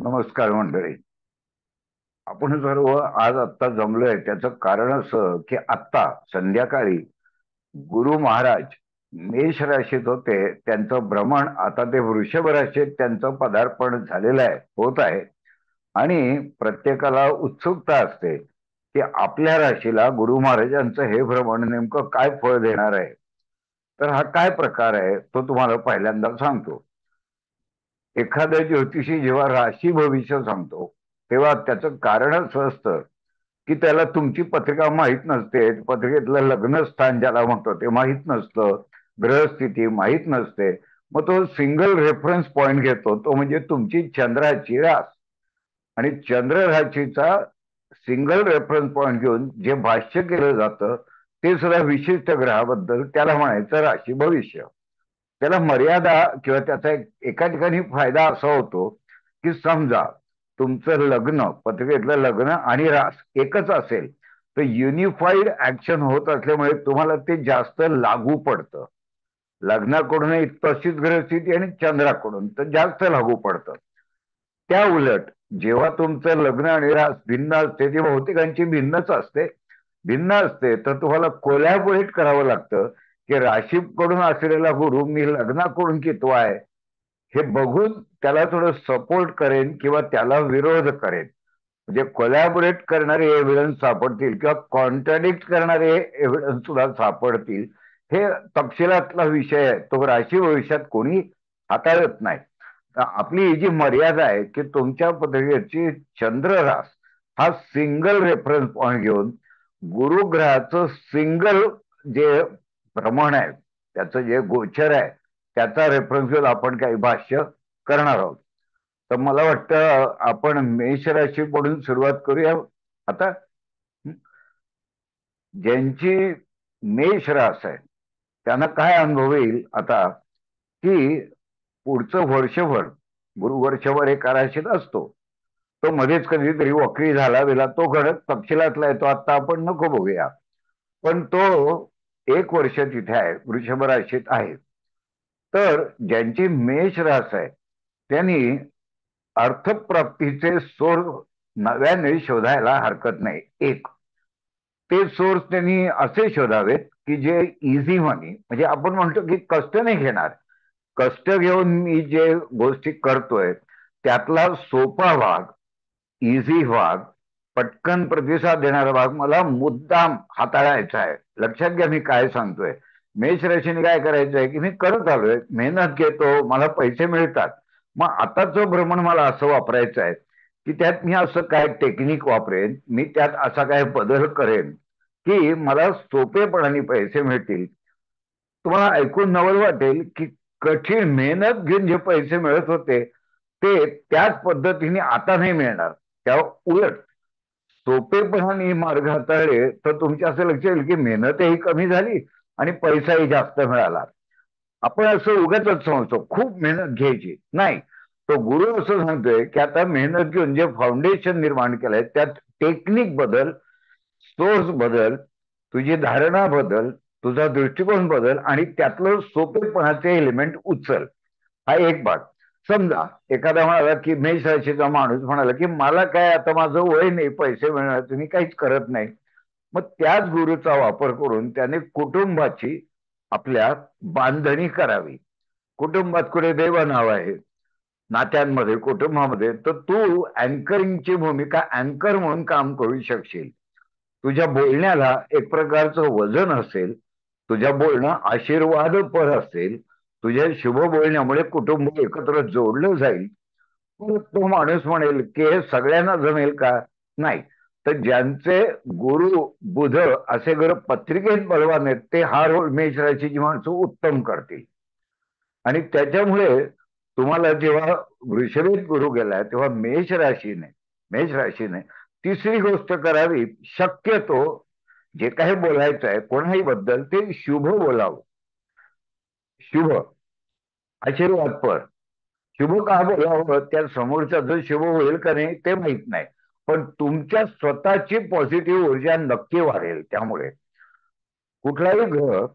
नमस्कार मंडळी. आपण सर्व आज आत्ता जमलोय त्याचं कारण असं की आत्ता संध्याकाळी गुरु महाराज मेष राशीत होते. त्यांचं भ्रमण आता ते वृषभ राशीत त्यांचं पदार्पण झालेलं आहे, होत आहे. आणि प्रत्येकाला उत्सुकता असते की आपल्या राशीला गुरु महाराजांचं हे भ्रमण नेमकं काय फळ देणार आहे. तर हा काय प्रकार आहे तो तुम्हाला पहिल्यांदा सांगतो. एखादा ज्योतिषी जेव्हा राशी भविष्य सांगतो तेव्हा त्याचं कारण असं असतं की त्याला तुमची पत्रिका माहीत नसते, पत्रिकेतलं लग्न स्थान ज्याला म्हणतो ते माहीत नसतं, ग्रहस्थिती माहीत नसते. मग तो सिंगल रेफरन्स पॉइंट घेतो, तो म्हणजे तुमची चंद्राची रास. आणि चंद्र राशीचा सिंगल रेफरन्स पॉइंट घेऊन जे भाष्य केलं जातं ते सुद्धा विशिष्ट ग्रहाबद्दल, त्याला म्हणायचं राशी भविष्य. त्याला मर्यादा किंवा त्याचा एका ठिकाणी फायदा असा होतो की समजा तुमचं लग्न, पत्रिकेतलं लग्न आणि रास एकच असेल तर युनिफाईड ऍक्शन होत असल्यामुळे तुम्हाला ते जास्त लागू पडतं. लग्नाकडूनही तशीच ग्रहस्थिती आणि चंद्राकडून तर जास्त लागू पडतं. त्या उलट जेव्हा तुमचं लग्न आणि रास भिन्न असते, ती बहुतेकांची भिन्नच असते, भिन्न असते, तर तुम्हाला कोलॅबोरेट करावं लागतं की राशीकडून असलेला गुरु मी लग्नाकडून कितवा आहे हे बघून त्याला थोडं सपोर्ट करेन किंवा त्याला विरोध करेन. म्हणजे कोलॅबोरेट करणारे एव्हिडन्स सापडतील किंवा कॉन्ट्राडिक्ट करणारे एव्हिडन्स सुद्धा सापडतील. हे तपशिलातला विषय आहे, तो राशी भविष्यात कोणी हाताळत नाही. आपली ही जी मर्यादा आहे की तुमच्या पत्रिकेची चंद्ररास हा सिंगल रेफरन्स पॉइंट घेऊन गुरुग्रहाचं सिंगल जे प्रमाण आहे, त्याचं जे गोचर आहे त्याचा रेफरन्स घेऊन आपण काही भाष्य करणार आहोत. तर मला वाटतं आपण मेष राशीकडून सुरुवात करूया आता. ज्यांची मेष रास आहे त्यांना काय अनुभव येईल आता की पुढचं वर्षभर गुरु वर्षभर एका राशीत असतो. तो मध्येच कधीतरी वक्री झाला वेळा तो घडत तपशिलातला आहे, तो आता आपण नको बघूया. पण तो एक वर्ष तिथे आहे, वृषभ राशीत आहे. तर ज्यांची मेष रास आहे त्यांनी अर्थप्राप्तीचे सोर्स नव्याने शोधायला हरकत नाही. एक, ते सोर्स त्यांनी असे शोधावेत की जे इझी मनी, म्हणजे आपण म्हणतो की कष्ट नाही घेणार, कष्ट घेऊन मी जे गोष्टी करतोय त्यातला सोपा भाग, इझी भाग, पटकन प्रतिसाद देणारा भाग मला मुद्दाम हाताळायचा आहे. लक्षात घ्या मी काय सांगतोय. मेष राशीने काय करायचं आहे की मी करत आलोय, मेहनत घेतो, मला पैसे मिळतात. मग आताच भ्रमण मला असं वापरायचं आहे की त्यात मी असं काय टेक्निक वापरेन, मी त्यात असा काय बदल करेन की मला सोपेपणाने पैसे मिळतील. तुम्हाला ऐकून नवल वाटेल की कठीण मेहनत घेऊन जे पैसे मिळत होते ते त्याच पद्धतीने आता नाही मिळणार. त्या उलट सोपेपणाने मार्ग हाताळले तर तुमच्या असं लक्ष येईल की मेहनतही कमी झाली आणि पैसाही जास्त मिळाला. आपण असं उगाच समजतो खूप मेहनत घ्यायची नाही. तो गुरु असं सांगतोय की आता मेहनत घेऊन जे फाउंडेशन निर्माण केलंय त्यात टेक्निक बदल, सोर्स बदल, तुझी धारणा बदल, तुझा दृष्टिकोन बदल आणि त्यातलं सोपेपणाचे एलिमेंट उचल. हा एक भाग. समजा एखादा म्हणाला की मेष राशीचा माणूस म्हणाला की मला काय आता माझं वय नाही पैसे मिळणार, तुम्ही काहीच करत नाही. मग त्याच गुरुचा वापर करून त्याने कुटुंबाची आपल्या बांधणी करावी. कुटुंबात कुठे देव नाव आहे, नात्यांमध्ये, कुटुंबामध्ये, तर तू अँकरिंगची भूमिका अँकर म्हणून काम करू शकशील. तुझ्या बोलण्याला एक प्रकारचं वजन असेल, तुझ्या बोलणं आशीर्वादपर असेल, तुझ्या शुभ बोलण्यामुळे कुटुंब एकत्र जोडलं जाईल. पण तो माणूस म्हणेल की हे सगळ्यांना जमेल का? नाही. तर ज्यांचे गुरु बुध असे ग्रह पत्रिकेत बलवान आहेत ते हा रोल मेष राशीची माणसं उत्तम करतील. आणि त्याच्यामुळे तुम्हाला जेव्हा वृषभीत गुरु गेलाय तेव्हा मेष राशीने तिसरी गोष्ट करावी, शक्यतो जे काही बोलायचं आहे कोणाही बद्दल ते शुभ बोलावं. शुभ, आशीर्वादपर. शुभ का बोलावं, त्या समोरच्याचं शुभ होईल का नाही ते माहित नाही, पण तुमच्या स्वतःची पॉझिटिव्ह ऊर्जा नक्की वाढेल. त्यामुळे कुठलाही ग्रह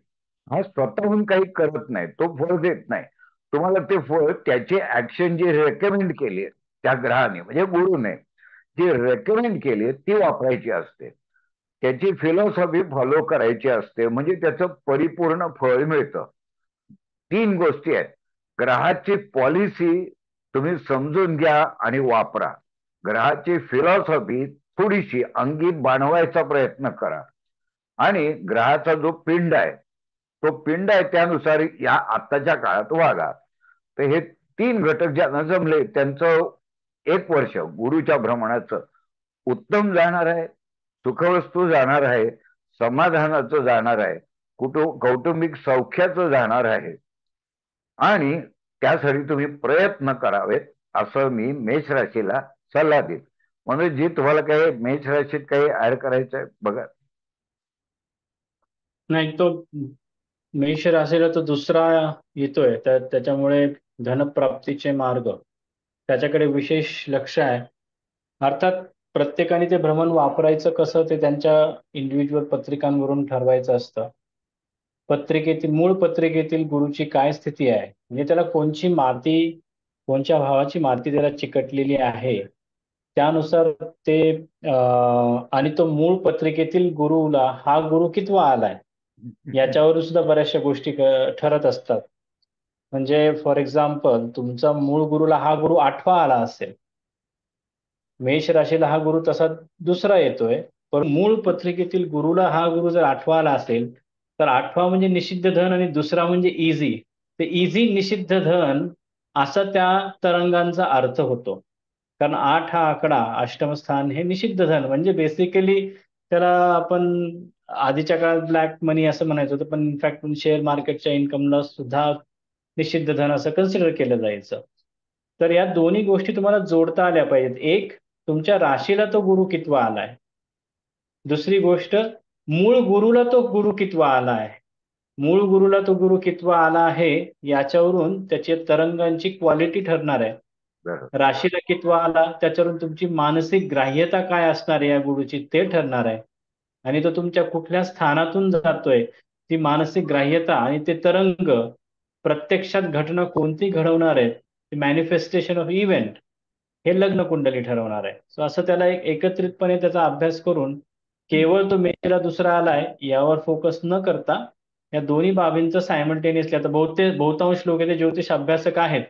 हा स्वतःहून काही करत नाही, तो फळ देत नाही तुम्हाला. ते फळ त्याची ऍक्शन जी रेकमेंड केली त्या ग्रहाने म्हणजे गुरुने जी रेकमेंड केली ती वापरायची असते, त्याची फिलॉसॉफी फॉलो करायची असते, म्हणजे त्याचं परिपूर्ण फळ मिळतं. तीन गोष्टी आहेत. ग्रहाची पॉलिसी तुम्ही समजून घ्या आणि वापरा. ग्रहाची फिलॉसॉफी थोडीशी अंगी बाणवायचा प्रयत्न करा, आणि ग्रहाचा जो पिंड आहे तो पिंड आहे त्यानुसार या आत्ताच्या काळात वागा. तर हे तीन घटक ज्यांना जमले त्यांचं 1 वर्ष गुरुच्या भ्रमणाचं उत्तम जाणार आहे, सुखवस्तू जाणार आहे, समाधानाचं जाणार आहे, कौटुंबिक सौख्याचं जाणार आहे, आणि त्यासाठी तुम्ही प्रयत्न करावेत असं मी मेष राशीला सल्ला देईन. म्हणून जी तुम्हाला काही मेष राशीत काही ऍड करायचं आहे बघा. नाही, तो मेष राशीला तो दुसरा येतोय, तर त्याच्यामुळे धनप्राप्तीचे मार्ग त्याच्याकडे विशेष लक्ष आहे. अर्थात प्रत्येकाने ते भ्रमण वापरायचं कसं ते त्यांच्या इंडिव्हिज्युअल पत्रिकांवरून ठरवायचं असतं. पत्रिकेतील मूळ पत्रिकेतील गुरुची काय स्थिती आहे, म्हणजे त्याला कोणची माती, कोणत्या भावाची माती त्याला चिकटलेली आहे, त्यानुसार ते आणि तो मूळ पत्रिकेतील गुरुला हा गुरु कितवा आलाय याच्यावरून सुद्धा बऱ्याचशा गोष्टी ठरत असतात. म्हणजे फॉर एक्झाम्पल तुमचा मूळ गुरुला हा गुरु 8वा आला असेल, मेष राशीला हा गुरु तसा दुसरा येतोय, पण मूळ पत्रिकेतील गुरुला हा गुरु जर 8वा आला असेल तर 8वा म्हणजे निषिद्ध धन आणि दुसरा म्हणजे इझी. ते इझी निषिद्ध धन असा त्या तरंगांचा अर्थ होतो. कारण 8 हा आकडा अष्टमस्थान हे निषिद्ध धन म्हणजे बेसिकली त्याला आपण आधीच्या काळात ब्लॅक मनी असं म्हणायचं होतं, पण इनफॅक्ट शेअर मार्केटच्या इन्कमला सुद्धा निषिद्ध धन असं कन्सिडर केलं जायचं. तर या दोन्ही गोष्टी तुम्हाला जोडता आल्या पाहिजेत. एक, तुमच्या राशीला तो गुरु कितवा आलाय. दुसरी गोष्ट, मूळ गुरुला तो गुरु कितवा आला आहे. मूळ गुरुला तो गुरु कितवा आला आहे याच्यावरून त्याची तरंगांची क्वालिटी ठरणार आहे. बरोबर. राशीला कितवा आला त्याच्यावरून तुमची मानसिक ग्राह्यता काय असणार आहे या गुरुची ते ठरणार आहे. आणि तो तुमच्या कुठल्या स्थानातून जातोय, ती मानसिक ग्राह्यता आणि ते तरंग प्रत्यक्षात घटना कोणती घडवणार आहे, मॅनिफेस्टेशन ऑफ इव्हेंट, हे लग्न कुंडली ठरवणार आहे. सो असं त्याला एक एकत्रितपणे त्याचा अभ्यास करून केवळ तो मेषला दुसरा आलाय यावर फोकस न करता या दोन्ही बाबींचं सायमल्टेनियसली, आता बहुतांश लोक ते ज्योतिष अभ्यासक आहेत,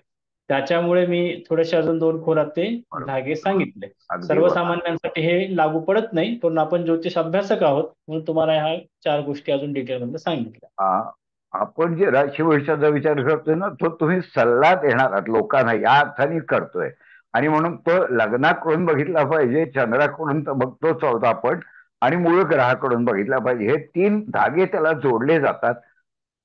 त्याच्यामुळे मी थोडेसे अजून दोन खोलात ते बरोबर. धागे सांगितले. अगदी बरोबर. सर्वसामान्यांसाठी हे लागू पडत नाही, पण आपण ज्योतिष अभ्यासक आहोत म्हणून तुम्हाला ह्या 4 गोष्टी अजून डिटेलमध्ये सांगितल्या. आपण जे राशीभविष्याचा विचार करतोय ना तो तुम्ही सल्ला देणार आहात लोकांना या अर्थाने करतोय, आणि म्हणून तो लग्नाकडून बघितला पाहिजे, चंद्राकडून तर बघतोच आहोत आपण, आणि मूळ ग्रहाकडून बघितला पाहिजे. हे तीन धागे त्याला जोडले जातात.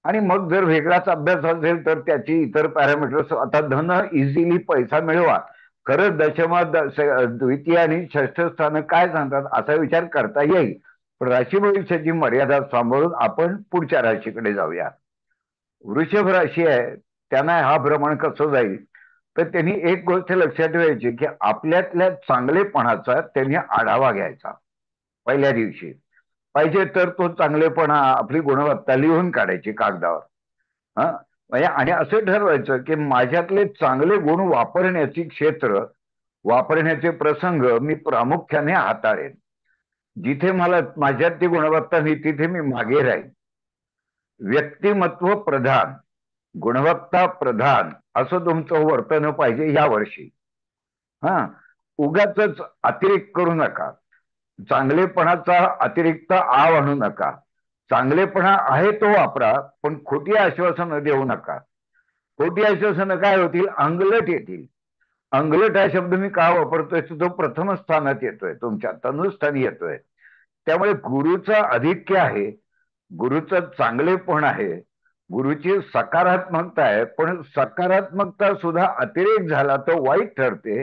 आणि मग जर वेगळाच अभ्यास असेल तर त्याची इतर पॅरामीटर्स, आता धन इझिली पैसा मिळवा, खरंच द्वितीय आणि षष्ठ स्थान काय सांगतात असा विचार करता येईल. पण राशी भविष्याची मर्यादा सांभाळून आपण पुढच्या राशीकडे जाऊया. वृषभ राशी आहे, त्यांना हा भ्रमण कसं जाईल, तर त्यांनी एक गोष्ट लक्षात ठेवायची की आपल्यातल्या चांगलेपणाचा त्यांनी आढावा घ्यायचा पहिल्या दिवशी. पाहिजे तर तो चांगलेपणा, आपली गुणवत्ता लिहून काढायची कागदावर. हा, म्हणजे आणि असं ठरवायचं की माझ्यातले चांगले गुण वापरण्याची क्षेत्र, वापरण्याचे प्रसंग मी प्रामुख्याने हाताळेन. जिथे मला माझ्यात ती गुणवत्ता नाही तिथे मी मागे राहीन. व्यक्तिमत्व प्रधान, गुणवत्ता प्रधान असं तुमचं वर्तन पाहिजे या वर्षी. हा, उगाच अतिरेक करू नका, चांगलेपणाचा अतिरिक्त आव आणू नका. चांगलेपणा आहे तो वापरा, पण खोटी आश्वासनं देऊ नका. खोटी आश्वासनं काय होतील, अंगलट येतील. अंगलट हा शब्द मी का वापरतोय, तो प्रथम स्थानात येतोय, तुमच्या तनुस्थानी येतोय. त्यामुळे गुरुचं अधिक्य आहे, गुरुचं चांगलेपण आहे, गुरुची सकारात्मकता आहे, पण सकारात्मकता सुद्धा अतिरेक झाला तर वाईट ठरते.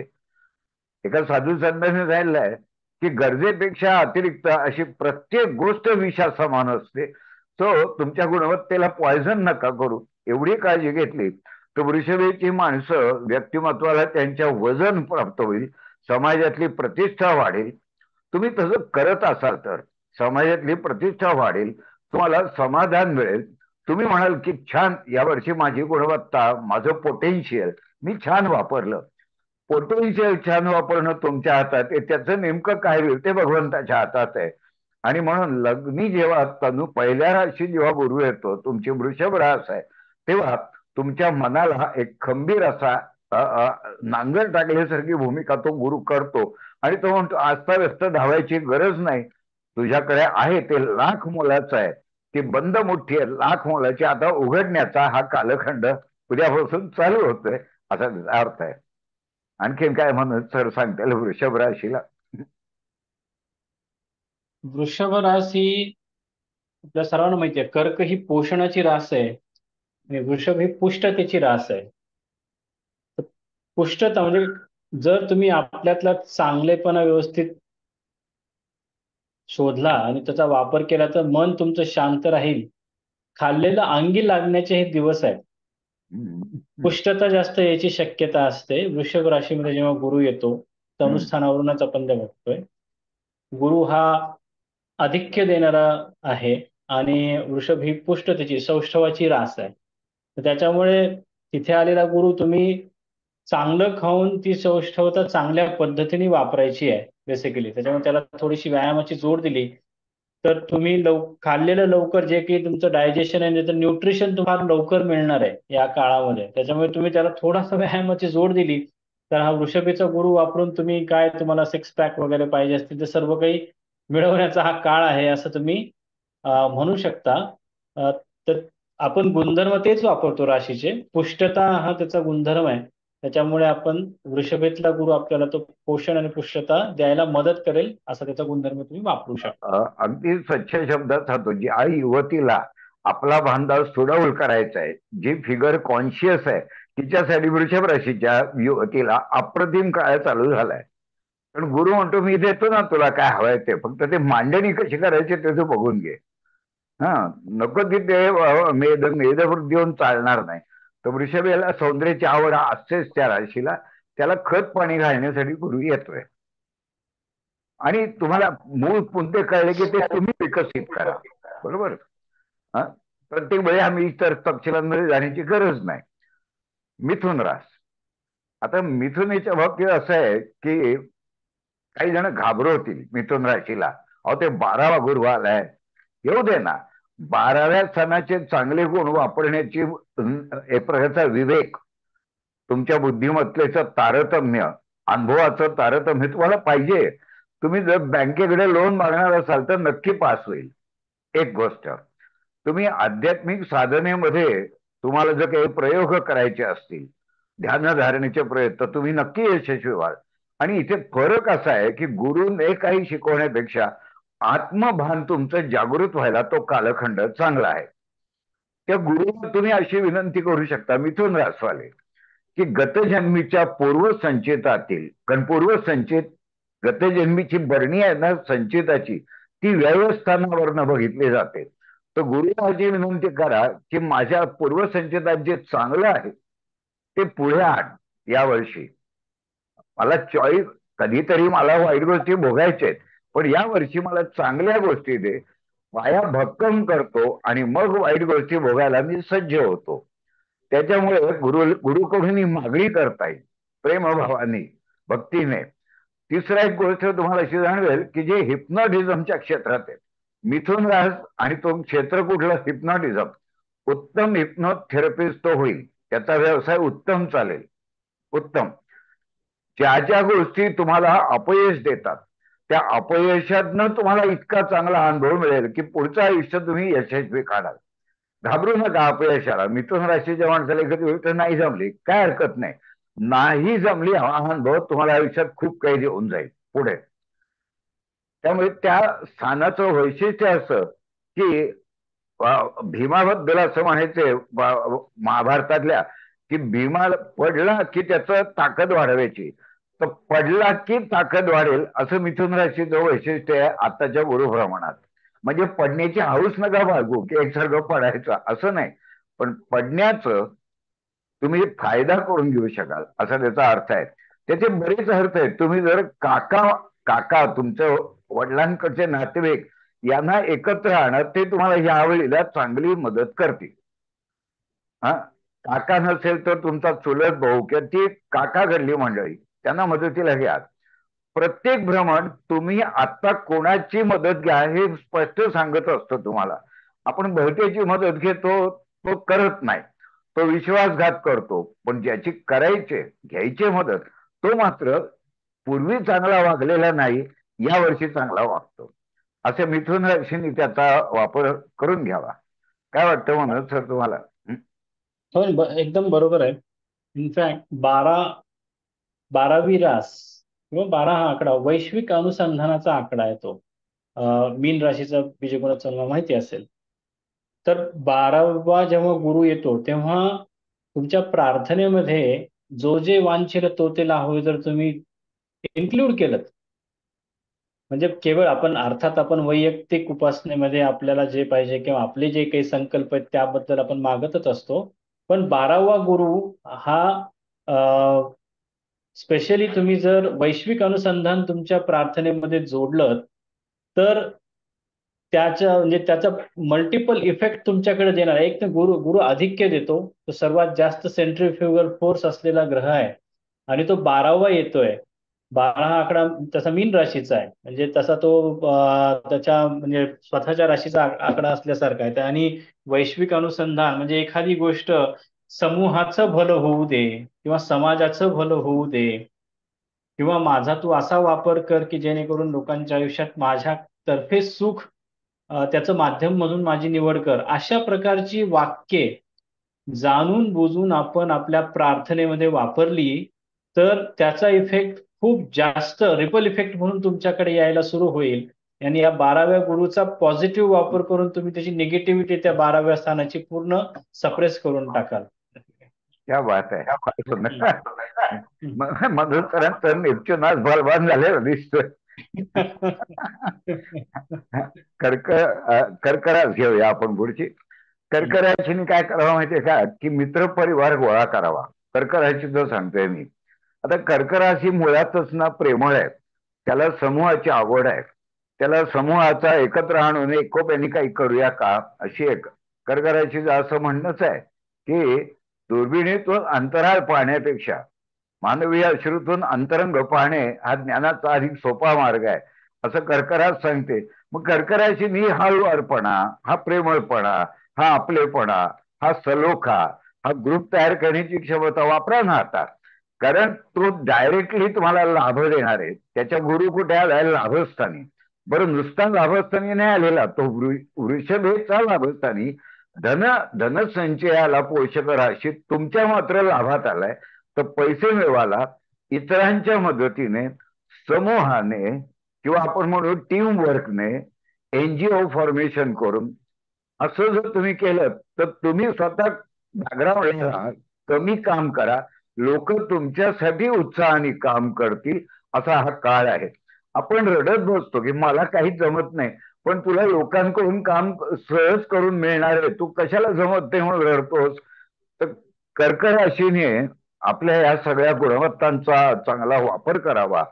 एका साधू संतांनी सांगितलंय की गरजेपेक्षा अतिरिक्त अशी प्रत्येक गोष्ट विषासमान असते. तो तुमच्या गुणवत्तेला पॉयझन नका करू, एवढी काळजी घेतली तर वृषभेची माणसं व्यक्तिमत्वाला त्यांच्या वजन प्राप्त होईल, समाजातली प्रतिष्ठा वाढेल. तुम्ही तसं करत असाल तर समाजातली प्रतिष्ठा वाढेल, तुम्हाला समाधान मिळेल. तुम्ही म्हणाल की छान, यावर्षी माझी गुणवत्ता, माझं पोटेन्शियल मी छान वापरलं. पोटेन्शियल छान वापरणं तुमच्या हातात आहे, त्याचं नेमकं काय होईल ते भगवंताच्या हातात आहे. आणि म्हणून लग्नी जेव्हा तनु पहिल्या राशी जेव्हा गुरु येतो, तुमची वृषभ रास आहे, तेव्हा तुमच्या मनाला एक खंबीर असा नांगर टाकल्यासारखी भूमिका तो गुरु करतो. आणि तो म्हणतो आस्ता व्यस्त धावायची गरज नाही, तुझ्याकडे आहे ते लाख मोलाचं आहे, ती बंद मुठ्ठी आहे लाख मोलाची, आता उघडण्याचा हा कालखंड उद्यापासून चालू होतोय, असा त्याचा अर्थ आहे. आणखीन काय म्हणत सर सांगता येईल वृषभ राशीला? वृषभ रास ही आपल्या सर्वांना माहिती आहे, कर्क ही पोषणाची रास आहे आणि वृषभ ही पुष्टतेची रास आहे. तर पुष्टता म्हणजे जर तुम्ही आपल्यातला चांगलेपणा व्यवस्थित शोधला आणि त्याचा वापर केला तर मन तुमचं शांत राहील. खाल्लेलं अंगी लागण्याचे हे दिवस आहेत. पुष्टता जास्त याची शक्यता असते. वृषभ राशीमध्ये जेव्हा गुरु येतो, तनुस्थानावरूनच आपण ते बघतोय. गुरु हा आधिक्य देणारा आहे आणि वृषभ ही पुष्टतेची सौष्ठवाची रास आहे. तर त्याच्यामुळे तिथे आलेला गुरु तुम्ही चांगलं खाऊन ती सौष्ठवता चांगल्या पद्धतीने वापरायची आहे बेसिकली. त्याच्यामुळे त्याला थोडीशी व्यायामाची जोड दिली तर तुम्ही खाल्लेलं लवकर जे काही तुमचं डायजेशन आहे तर न्यूट्रिशन तुम्हाला लवकर मिळणार आहे या काळामध्ये. त्याच्यामुळे तुम्ही त्याला थोडासा व्यायामाची जोड दिली तर हा वृषभेचा गुरु वापरून तुम्ही काय तुम्हाला सिक्स पॅक वगैरे पाहिजे असतील तर सर्व काही मिळवण्याचा हा काळ आहे असं तुम्ही म्हणू शकता. अ, तर आपण गुणधर्म तेच वापरतो राशीचे. पुष्टता हा त्याचा गुणधर्म आहे. त्याच्यामुळे आपण वृषभेतला गुरु आपल्याला तो पोषण आणि पुष्टता द्यायला मदत करेल असा त्याचा गुणधर्म तुम्ही वापरू शकता. अगदी स्वच्छ शब्दात सांगतो, जी आई युवतीला आपला बांधा सुडौल करायचा आहे, जी फिगर कॉन्शियस आहे, तिच्यासाठी वृषभ राशीच्या युवतीला अप्रतिम काळ चालू झालाय. पण गुरु म्हणतो मी देतो ना तुला काय हवंय ते, फक्त ते मांडणी कशी करायची ते तू बघून घे. हा, नको तिथे मेदवृत्ती देऊन चालणार नाही. तर वृषभ याला सौंदर्याची आवड असतेच त्या राशीला, त्याला खत पाणी घालण्यासाठी गुरु येतोय. आणि तुम्हाला मूळ पुंते कळले की ते तुम्ही विकसित करा. बरोबर. हा, प्रत्येक वेळी आम्ही तर तपशिलांमध्ये जाण्याची गरज नाही. मिथुन रास. आता मिथुनीच्या बाबतीत असं आहे की काही जण घाबरवतील मिथुन राशीला, अहो ते 12वा गुरु आलाय, येऊ दे ना. 12व्या सणाचे चांगले गुण वापरण्याची एक प्रकारचा विवेक, तुमच्या बुद्धिमत्तेचं तारतम्य, अनुभवाचं तारतम्य तुम्हाला पाहिजे. तुम्ही जर बँकेकडे लोन मागणार असाल तर नक्की पास होईल. एक गोष्ट, तुम्ही आध्यात्मिक साधनेमध्ये तुम्हाला जर काही प्रयोग करायचे असतील, ध्यानधारणेचे प्रयत्न, तुम्ही नक्की यशस्वी व्हाल. आणि इथे फरक असा आहे की गुरुने काही शिकवण्यापेक्षा आत्मभान तुमचं जागृत व्हायला तो कालखंड चांगला आहे. त्या गुरुला तुम्ही अशी विनंती करू शकता, मिथुन रासवाले, की गतजन्मीच्या पूर्वसंचितातील, कारण पूर्वसंचित गतजन्मीची बरणी आहे ना संचिताची, ती व्यवस्थानावरनं बघितली जाते. तर गुरुला अशी विनंती करा की माझ्या पूर्वसंचितात जे चांगलं आहे ते पुढे आण यावर्षी. मला चॉईस, कधीतरी मला वाईट गोष्टी भोगायच्या आहेत, पण या वर्षी मला चांगल्या गोष्टी दे. पाया भक्कम करतो आणि मग वाईट गोष्टी भोगायला मी सज्ज होतो. त्याच्यामुळे गुरुकडून मागणी करता येईल प्रेमभावाने, भक्तीने. तिसरा एक गोष्ट तुम्हाला अशी जाणवेल की जे हिप्नॉटिझमच्या क्षेत्रात आहे, मिथुन रास आणि तो क्षेत्र कुठलं, हिप्नॉटिझम, उत्तम हिप्नोथेरपिस्ट तो होईल, त्याचा व्यवसाय उत्तम चालेल. उत्तम. ज्या ज्या गोष्टी तुम्हाला अपयश देतात त्या अपयशातनं तुम्हाला इतका चांगला अनुभव मिळेल की पुढचं आयुष्य तुम्ही यशस्वी काढाल. घाबरू नका अपयशाला. मिथुन राशीच्या माणसाला एखादी गोष्ट नाही जमली, काय हरकत नाही. नाही जमली हा अनुभव तुम्हाला आयुष्यात खूप काही देऊन जाईल पुढे. त्यामुळे त्या स्थानाचं वैशिष्ट्य असं की भीमाबद्दल असं म्हणायचंय महाभारतातल्या, की भीमा पडला की त्याचं ताकद वाढवायची, तर पडला की ताकद वाढेल असं मिथुन राशीचं वैशिष्ट्य आहे आताच्या गुरुप्रमाणात. म्हणजे पडण्याची हौस नका बाळगू की एकसारखं पडायचं असं नाही, पण पडण्याचं तुम्ही फायदा करून घेऊ शकाल असा त्याचा अर्थ आहे. त्याचे बरेच अर्थ आहेत. तुम्ही जर काका काका तुमचं वडिलांकडचे नातेवाईक यांना एकत्र आणत, ते तुम्हाला यावेळीला चांगली मदत करतील. हा, काका नसेल तर तुमचा चुलत भाऊ किंवा ती काका घडली मंडळी त्यांना मदतीला घ्या. प्रत्येक भ्रमण तुम्ही आता कोणाची मदत घ्या हे स्पष्ट सांगत असतो तुम्हाला. आपण बहुतेची मदत घेतो, तो करत नाही, तो विश्वासघात करतो. पण ज्याची करायचे घ्यायची मदत, तो मात्र पूर्वी चांगला वागलेला नाही, या वर्षी चांगला वागतो. असे मिथुन राशीने त्याचा वापर करून घ्यावा. काय वाटतं म्हणत सर तुम्हाला? हो, एकदम बरोबर आहे. इनफॅक्ट 12वी रास किंवा 12 हा आकडा वैश्विक अनुसंधानाचा आकडा आहे तो. मीन राशीचा बीजगुणाचा मला माहिती असेल. तर 12वा जेव्हा गुरु येतो तेव्हा तुमच्या प्रार्थनेमध्ये जो जे वांछेल तो ते लाभो जर तुम्ही इन्क्लूड केलं, म्हणजे केवळ आपण अर्थात आपण वैयक्तिक उपासनेमध्ये आपल्याला जे पाहिजे किंवा आपले जे काही संकल्प आहेत त्याबद्दल आपण मागतच असतो. पण 12वा गुरु हा स्पेशली तुम्ही जर वैश्विक अनुसंधान तुमच्या प्रार्थनेमध्ये जोडलं तर त्याचा मल्टिपल इफेक्ट तुमच्याकडे देणार आहे. एक तर गुरु गुरु आधिक्य देतो, तो सर्वात जास्त सेंट्रिफ्युगल फोर्स असलेला ग्रह आहे आणि तो 12वा येतोय. 12 हा आकडा तसा मीन राशीचा आहे, म्हणजे तसा तो त्याच्या म्हणजे स्वतःच्या राशीचा आकडा असल्यासारखा आहे. आणि वैश्विक अनुसंधान म्हणजे एखादी गोष्ट समूहाचं भलं होऊ दे किंवा समाजाचं भलं होऊ दे किंवा माझा तू असा वापर कर की जेणेकरून लोकांच्या आयुष्यात माझ्यातर्फे सुख त्याचं माध्यम म्हणून माझी निवड कर, अशा प्रकारची वाक्ये जाणून बुजून आपण आपल्या प्रार्थनेमध्ये वापरली तर त्याचा इफेक्ट खूप जास्त रिपल इफेक्ट म्हणून तुमच्याकडे यायला सुरू होईल. आणि या 12व्या गुरुचा पॉझिटिव्ह वापर करून तुम्ही त्याची निगेटिव्हिटी त्या 12व्या स्थानाची पूर्ण सप्रेस करून टाकाल. क्या बात आहे, फार हम्म. सुंदर. मधुकरांचं नेपच्यून आज बलवान झालेलं दिसतोय. कर्क रास घेऊया आपण पुढची. कर्क राशीने काय करावं माहितीये का, की मित्र परिवार गोळा करावा. कर्क राशीचं सांगतोय मी. आता कर्क राशी मुळातच ना प्रेमळ आहे, त्याला समूहाची आवड आहे, त्याला समूहाचा एकत्र आणून एकोप्याने काही करूया का, अशी एक कर्क राशीचं असं म्हणणंच आहे की दुर्बिणीतून अंतराळ पाहण्यापेक्षा मानवीय अश्रूतून अंतरंग पाहणे हा ज्ञानाचा अधिक सोपा मार्ग आहे, असं कर्कराज सांगते. मग कर्कराशीनी हा हळूवारपणा, हा प्रेमळपणा, हा आपलेपणा, हा सलोखा, हा ग्रुप तयार करण्याची क्षमता वापरा ना आता. कारण तो डायरेक्टली तुम्हाला लाभ देणार आहे. त्याच्या गुरु कुठे आलाय? लाभस्थानी. बरं, नुसता लाभस्थानी नाही आलेला तो, वृषभेचा लाभस्थानी. धन धनसंचयाला पोषक राशीत तुमच्या मात्र लाभात आलाय. तर पैसे मिळवायला इतरांच्या मदतीने, समूहाने, किंवा आपण म्हणू टीम वर्कने, एनजीओ फॉर्मेशन करून असं जर तुम्ही केलं तर तुम्ही स्वतः बॅकग्राऊंड कमी काम करा, लोक तुमच्यासाठी उत्साहाने काम करतील, असा हा काळ आहे. आपण रडत बसतो की मला काहीच जमत नाही, पण तुला लोकांकडून काम सहज करून मिळणार आहे, तू कशाला जमत नाही म्हणून रडतोस. तर कर्क राशीने आपल्या या सगळ्या गुणवत्तांचा चांगला वापर करावा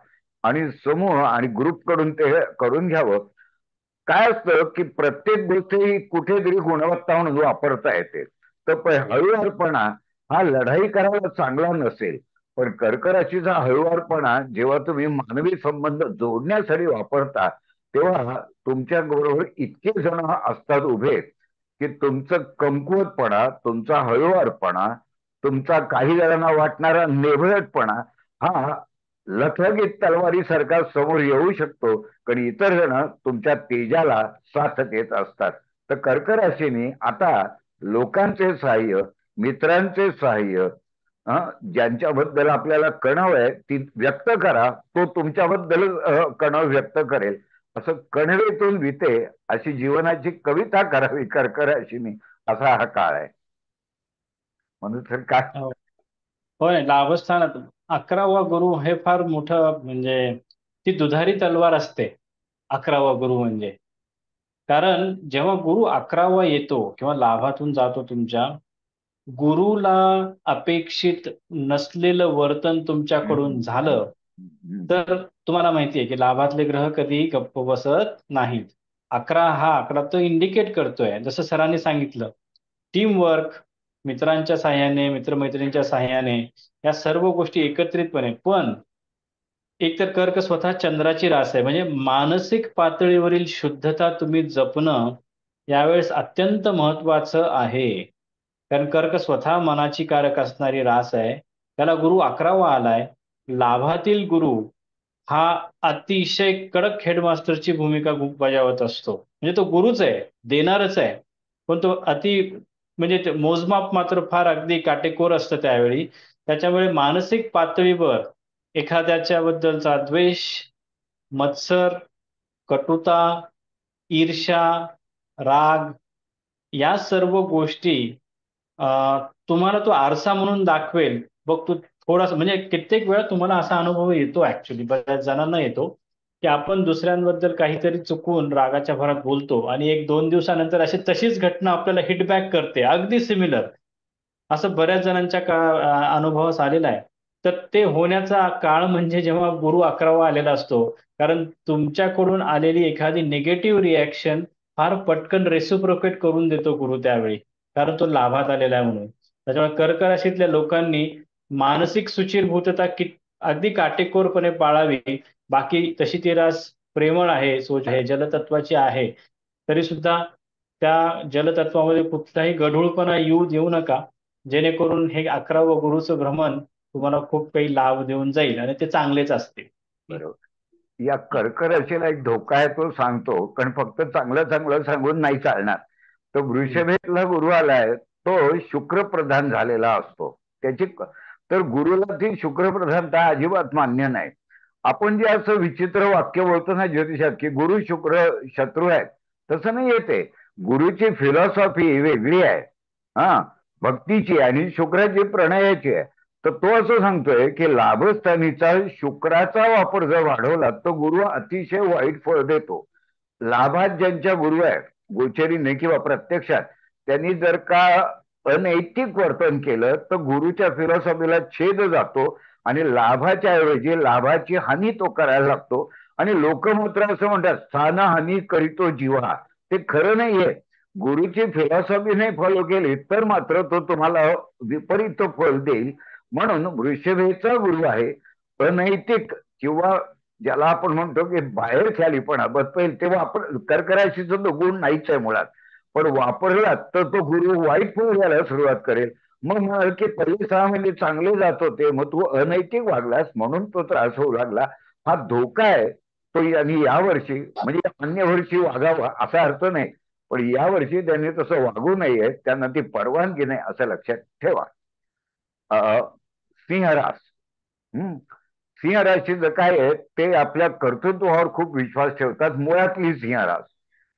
आणि समूह आणि ग्रुप कडून ते करून घ्यावं. काय असतं की प्रत्येक गोष्ट ही कुठेतरी गुणवत्ता म्हणून वापरता येते. तर हळूवारपणा हा लढाई करायला चांगला नसेल, पण कर्क राशीचा हळूवारपणा जेव्हा तुम्ही मानवी संबंध जोडण्यासाठी वापरता, तेव्हा तुमच्या बरोबर इतके जण असतात उभे की तुमचं कमकुवतपणा, तुमचा हळूवारपणा, तुमचा काही जणांना वाटणारा नेभळटपणा हा लथगीत तलवारीसारखा समोर येऊ शकतो, कारण इतर जण तुमच्या तेजाला साथ देत असतात. तर कर्क राशीने आता लोकांचे सहाय्य, मित्रांचे सहाय्य, ज्यांच्याबद्दल आपल्याला कणव आहे ती व्यक्त करा, तो तुमच्याबद्दल कणव व्यक्त करेल. असं कणवेतून विते अशी जीवनाची कविता करावी कर्क राशीने, असा हा काळ आहे. म्हणून तर काय. हो, होय, लाभस्थानात 11वा गुरु हे फार मोठं, म्हणजे ती दुधारी तलवार असते 11वा गुरु म्हणजे. कारण जेव्हा गुरु 11वा येतो किंवा लाभातून जातो तुमच्या, गुरुला अपेक्षित नसलेलं वर्तन तुमच्याकडून झालं तर तुम्हाला माहिती आहे की लाभातले ग्रह कधीही गप्प बसत नाहीत. 11 हा आकडा तो इंडिकेट करतोय, जसं सरांनी सांगितलं, टीम वर्क, मित्रांच्या साह्याने, मित्रमैत्रिणींच्या साह्याने, या सर्व गोष्टी एकत्रितपणे. पण एक तर कर्क स्वतः चंद्राची रास आहे, म्हणजे मानसिक पातळीवरील शुद्धता तुम्ही जपणं यावेळेस अत्यंत महत्वाचं आहे. कारण कर्क स्वतः मनाची कारक असणारी रास आहे. त्याला गुरु 11वा आलाय. लाभातील गुरु हा अतिशय कडक हेडमास्टरची भूमिका बजावत असतो. म्हणजे तो गुरुच आहे, देणारच आहे. पण तो म्हणजे ते मोजमाप मात्र फार अगदी काटेकोर असतं त्यावेळी. त्याच्यामुळे मानसिक पातळीवर एखाद्याच्या बद्दलचा द्वेष, मत्सर, कटुता, ईर्ष्या, राग या सर्व गोष्टी तुम्हाला तो आरसा म्हणून दाखवेल. बघ तू थोडासा, म्हणजे कित्येक वेळा तुम्हाला असा अनुभव येतो, ऍक्च्युली बऱ्याच जणांना येतो, की आपण दुसऱ्यांबद्दल काहीतरी चुकून रागाच्या भरात बोलतो आणि एक दोन दिवसानंतर अशी तशीच घटना आपल्याला हिटबॅक करते, अगदी सिमिलर. असं बऱ्याच जणांच्या अनुभवास आलेला आहे. तर ते होण्याचा काळ म्हणजे जेव्हा गुरु 11वा आलेला असतो. कारण तुमच्याकडून आलेली एखादी निगेटिव्ह रिॲक्शन फार पटकन रेसिप्रोकेट करून देतो गुरु त्यावेळी. कारण तो लाभात आलेला आहे म्हणून. त्याच्यामुळे कर्क राशीतल्या लोकांनी मानसिक सुचिरभूतता अगदी काटेकोरपणे पाळावी. बाकी तशी ती रास प्रेमळ आहे, सोज आहे, जलतत्वाची आहे. तरी सुद्धा त्या जलतत्वामध्ये कुठलाही गढूळपणा येऊ नका. जेणेकरून हे 11वं गुरुचं भ्रमण तुम्हाला खूप काही लाभ देऊन जाईल आणि ते चांगलेच असतील. बरोबर. या कर्क राशीला एक धोका आहे, तो सांगतो, कारण फक्त चांगलं चांगलं सांगून नाही चालणार. तो हम्म. वृषभेतला गुरु आलाय, तो शुक्र प्रधान झालेला असतो. तर गुरुला ती शुक्र प्रधानता अजिबात मान्य नाही. आपण जे असं विचित्र वाक्य बोलतो ना ज्योतिषात, की गुरु शुक्र शत्रू आहेत, तसं नाही येते. गुरुची फिलॉसॉफी वेगळी आहे, हा, भक्तीची आणि शुक्राची प्रणयाची आहे. तर तो असं सांगतोय की लाभस्थानीचा शुक्राचा वापर जर वाढवला तर गुरु अतिशय वाईट फळ देतो. लाभात ज्यांच्या गुरु आहेत, गोचरीने किंवा प्रत्यक्षात, त्यांनी जर का अनैतिक वर्तन केलं तर गुरुच्या फिलॉसॉफीला छेद जातो आणि लाभाच्या ऐवजी लाभाची हानी तो करायला लागतो. आणि लोक मात्र असं म्हणतात, स्थानहानी करीतो जीवा. ते खरं नाहीये. गुरुची फिलॉसॉफी नाही फॉलो केली तर मात्र तो तुम्हाला विपरीत फळ देईल. म्हणून वृषभेचा गुरु आहे अनैतिक, किंवा ज्याला आपण म्हणतो की बाहेर ख्यालीपणा बदपेल, तेव्हा आपण कर्कराशीचा तो गुण नाहीच आहे मुळात. पण वापरला तर तो गुरु वाईट फळ द्यायला सुरुवात करेल. मग म्हणाल की पहिले 6 महिने चांगले जात होते, मग तू अनैतिक वागलास म्हणून तो त्रास होऊ लागला. हा धोका आहे तो. आणि यावर्षी, म्हणजे अन्य वर्षी वागावा असा अर्थ नाही, पण यावर्षी त्यांनी तसं वागू नये, त्यांना ती परवानगी नाही, असं लक्षात ठेवा. सिंहरास. हम्म. सिंह राशीचं काय आहे, ते आपल्या कर्तृत्वावर खूप विश्वास ठेवतात, मुळातली सिंहरास.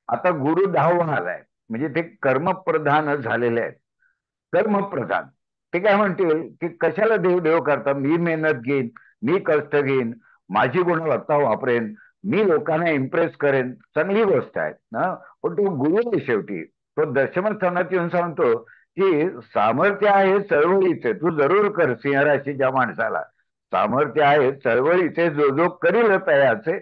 आता गुरु 10वा आलाय, म्हणजे ते कर्मप्रधान झालेले आहेत. कर्मप्रधान. ते काय म्हणतील की कशाला देव देव करता, मी मेहनत घेईन, मी कष्ट घेईन, माझी गुणवत्ता वापरेन, मी लोकांना इम्प्रेस करेन, चांगली गोष्ट आहे ना. पण तो गुरु आहे शेवटी. तो दशम स्थानात येऊन सांगतो की सामर्थ्य आहे चळवळीचे, तू जरूर कर. सिंह राशीच्या माणसाला सामर्थ्य आहे चळवळीचे, जो जो करील तयाचे,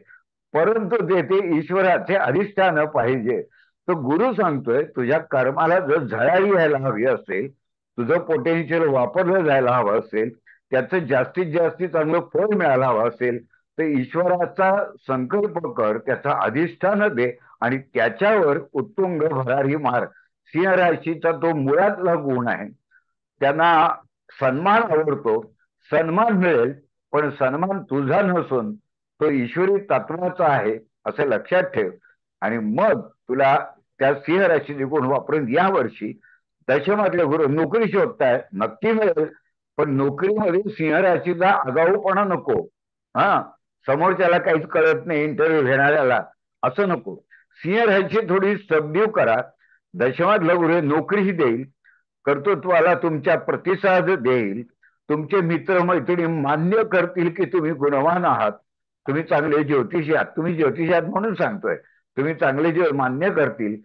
परंतु ते ईश्वराचे अधिष्ठान पाहिजे. तो गुरु सांगतोय तुझ्या कर्माला जर झळाळी यायला हवी असेल, तुझं पोटेन्शियल वापरलं जायला हवं असेल, त्याचं जास्तीत जास्त चांगलं फळ मिळायला हवं असेल, तर ईश्वराचा संकल्प कर, त्याचा अधिष्ठान दे आणि त्याच्यावर उत्तुंग भरारी मार. सिंह राशीचा तो मुळातला गुण आहे. त्यांना सन्मान आवडतो, सन्मान मिळेल, पण सन्मान तुझा नसून तो ईश्वरी तत्वाचा आहे, असं लक्षात ठेव. आणि मग तुला त्या सिंह राशीचे गुण वापरून या वर्षी दशमातले गुरु नोकरी शोधताय, नक्की मिळेल. पण नोकरीमध्ये सिंह राशीचा आगाऊपणा नको. हा, समोरच्याला काहीच कळत नाही इंटरव्ह्यू घेणाऱ्याला, असं नको. सिंह राशी थोडी सबड्यू करा. दशमातला गुरु नोकरीही देईल, कर्तृत्वाला तुमच्या प्रतिसाद देईल, तुमचे मित्र मैत्रिणी मान्य करतील की तुम्ही गुणवान आहात, तुम्ही चांगले ज्योतिषी आहात. तुम्ही ज्योतिषी आहात म्हणून सांगतोय, तुम्ही चांगले मान्य करतील.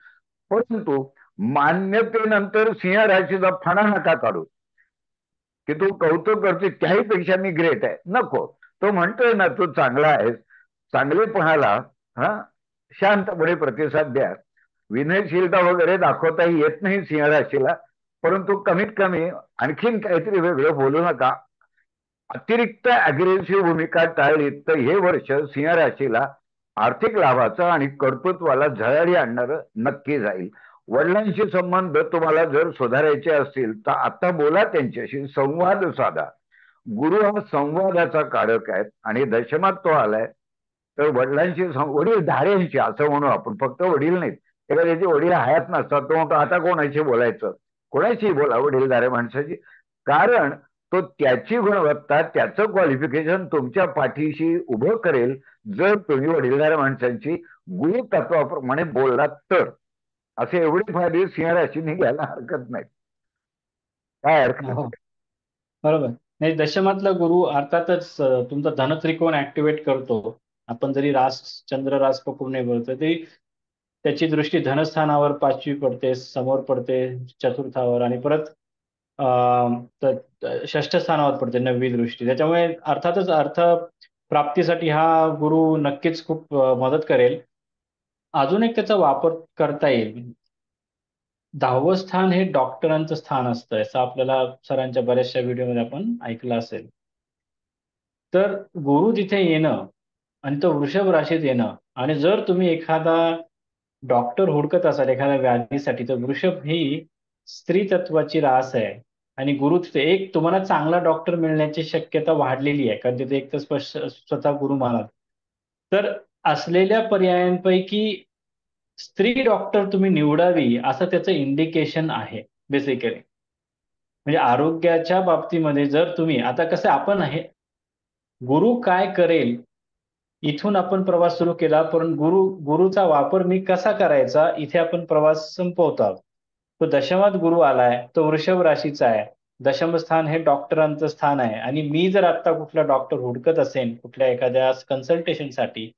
परंतु मान्यतेनंतर सिंह राशीचा फणा नका काढू की तू कौतुक करतो त्याही पेक्षा मी ग्रेट आहे, नको. तो म्हणतोय ना तू चांगला आहेस, चांगलेपणाला हा शांतपणे प्रतिसाद द्या. विनयशीलता वगैरे दाखवता येत नाही सिंह राशीला, परंतु कमीत कमी आणखीन काहीतरी वेगळं बोलू नका. अतिरिक्त अग्रेसिव्ह भूमिका टाळली तर हे वर्ष सिंह राशीला आर्थिक लाभाचं आणि कर्तृत्वाला झळाळी आणणारं नक्की जाईल. वडिलांशी संबंध तुम्हाला जर सुधारायचे असतील तर आता बोला त्यांच्याशी, संवाद साधा. गुरु हा संवादाचा कारक आहे आणि दशमात तो आलाय तर वडिलांशी वडील धाऱ्यांशी असं म्हणू आपण, फक्त वडील नाहीत. एखाद्याचे वडील हयात नसतात तो म्हणतो आता कोणाशी बोलायचं, कोणाशी बोला वडीलधाऱ्या माणसाची. कारण तो त्याची गुणवत्ता त्याचं क्वालिफिकेशन तुमच्या पाठीशी उभं करेल जर तुम्ही वडीलधाऱ्या माणसांची गुरु तत्वाप्रमाणे बोललात तर. असे एवढे फायदे सिंह राशीने घ्यायला हरकत नाही. काय हरकत हो, नाही. बरोबर. नाही, दशमातला गुरु अर्थातच तुमचा धनत्रिकोण ऍक्टिव्हेट करतो. आपण जरी चंद्र रास पकडून नाही बोलतो तरी त्याची दृष्टी धनस्थानावर 5वी पडते, समोर पडते चतुर्थावर, आणि परत षष्ठ स्थानावर पडते 9वी दृष्टी. त्याच्यामुळे अर्थातच अर्थ प्राप्तीसाठी हा गुरु नक्कीच खूप मदत करेल. अजून एक त्याचा वापर करता येईल. 10वं स्थान हे डॉक्टरांचं स्थान असतं, असं आपल्याला सरांच्या बऱ्याचशा व्हिडिओमध्ये आपण ऐकलं असेल. तर गुरु तिथे येणं आणि तो वृषभ राशीत येणं, आणि जर तुम्ही एखादा डॉक्टर हुडकत असाल एखाद्या व्याधीसाठी, तर वृषभ ही स्त्री तत्वाची रास आहे. आणि गुरु तिथे एक तुम्हाला चांगला डॉक्टर मिळण्याची शक्यता वाढलेली आहे, कारण तिथे एक तर स्वतः गुरु महाराज. तर असलेल्या पर्यायांपैकी स्त्री डॉक्टर तुम्ही निवडावी असं त्याचं इंडिकेशन आहे बेसिकली. म्हणजे आरोग्याच्या बाबतीमध्ये जर तुम्ही आता कसं आपण आहे, गुरु काय करेल इथून आपण प्रवास सुरू केला, पण गुरुचा वापर मी कसा करायचा इथे आपण प्रवास संपवतो आहोत. तो दशमात गुरु आलाय, तो वृषभ राशीचा आहे. दशम स्थान हे डॉक्टरांचं स्थान आहे, आणि मी जर आता कुठला डॉक्टर हुडकत असेन कुठल्या एखाद्या कन्सल्टेशनसाठी,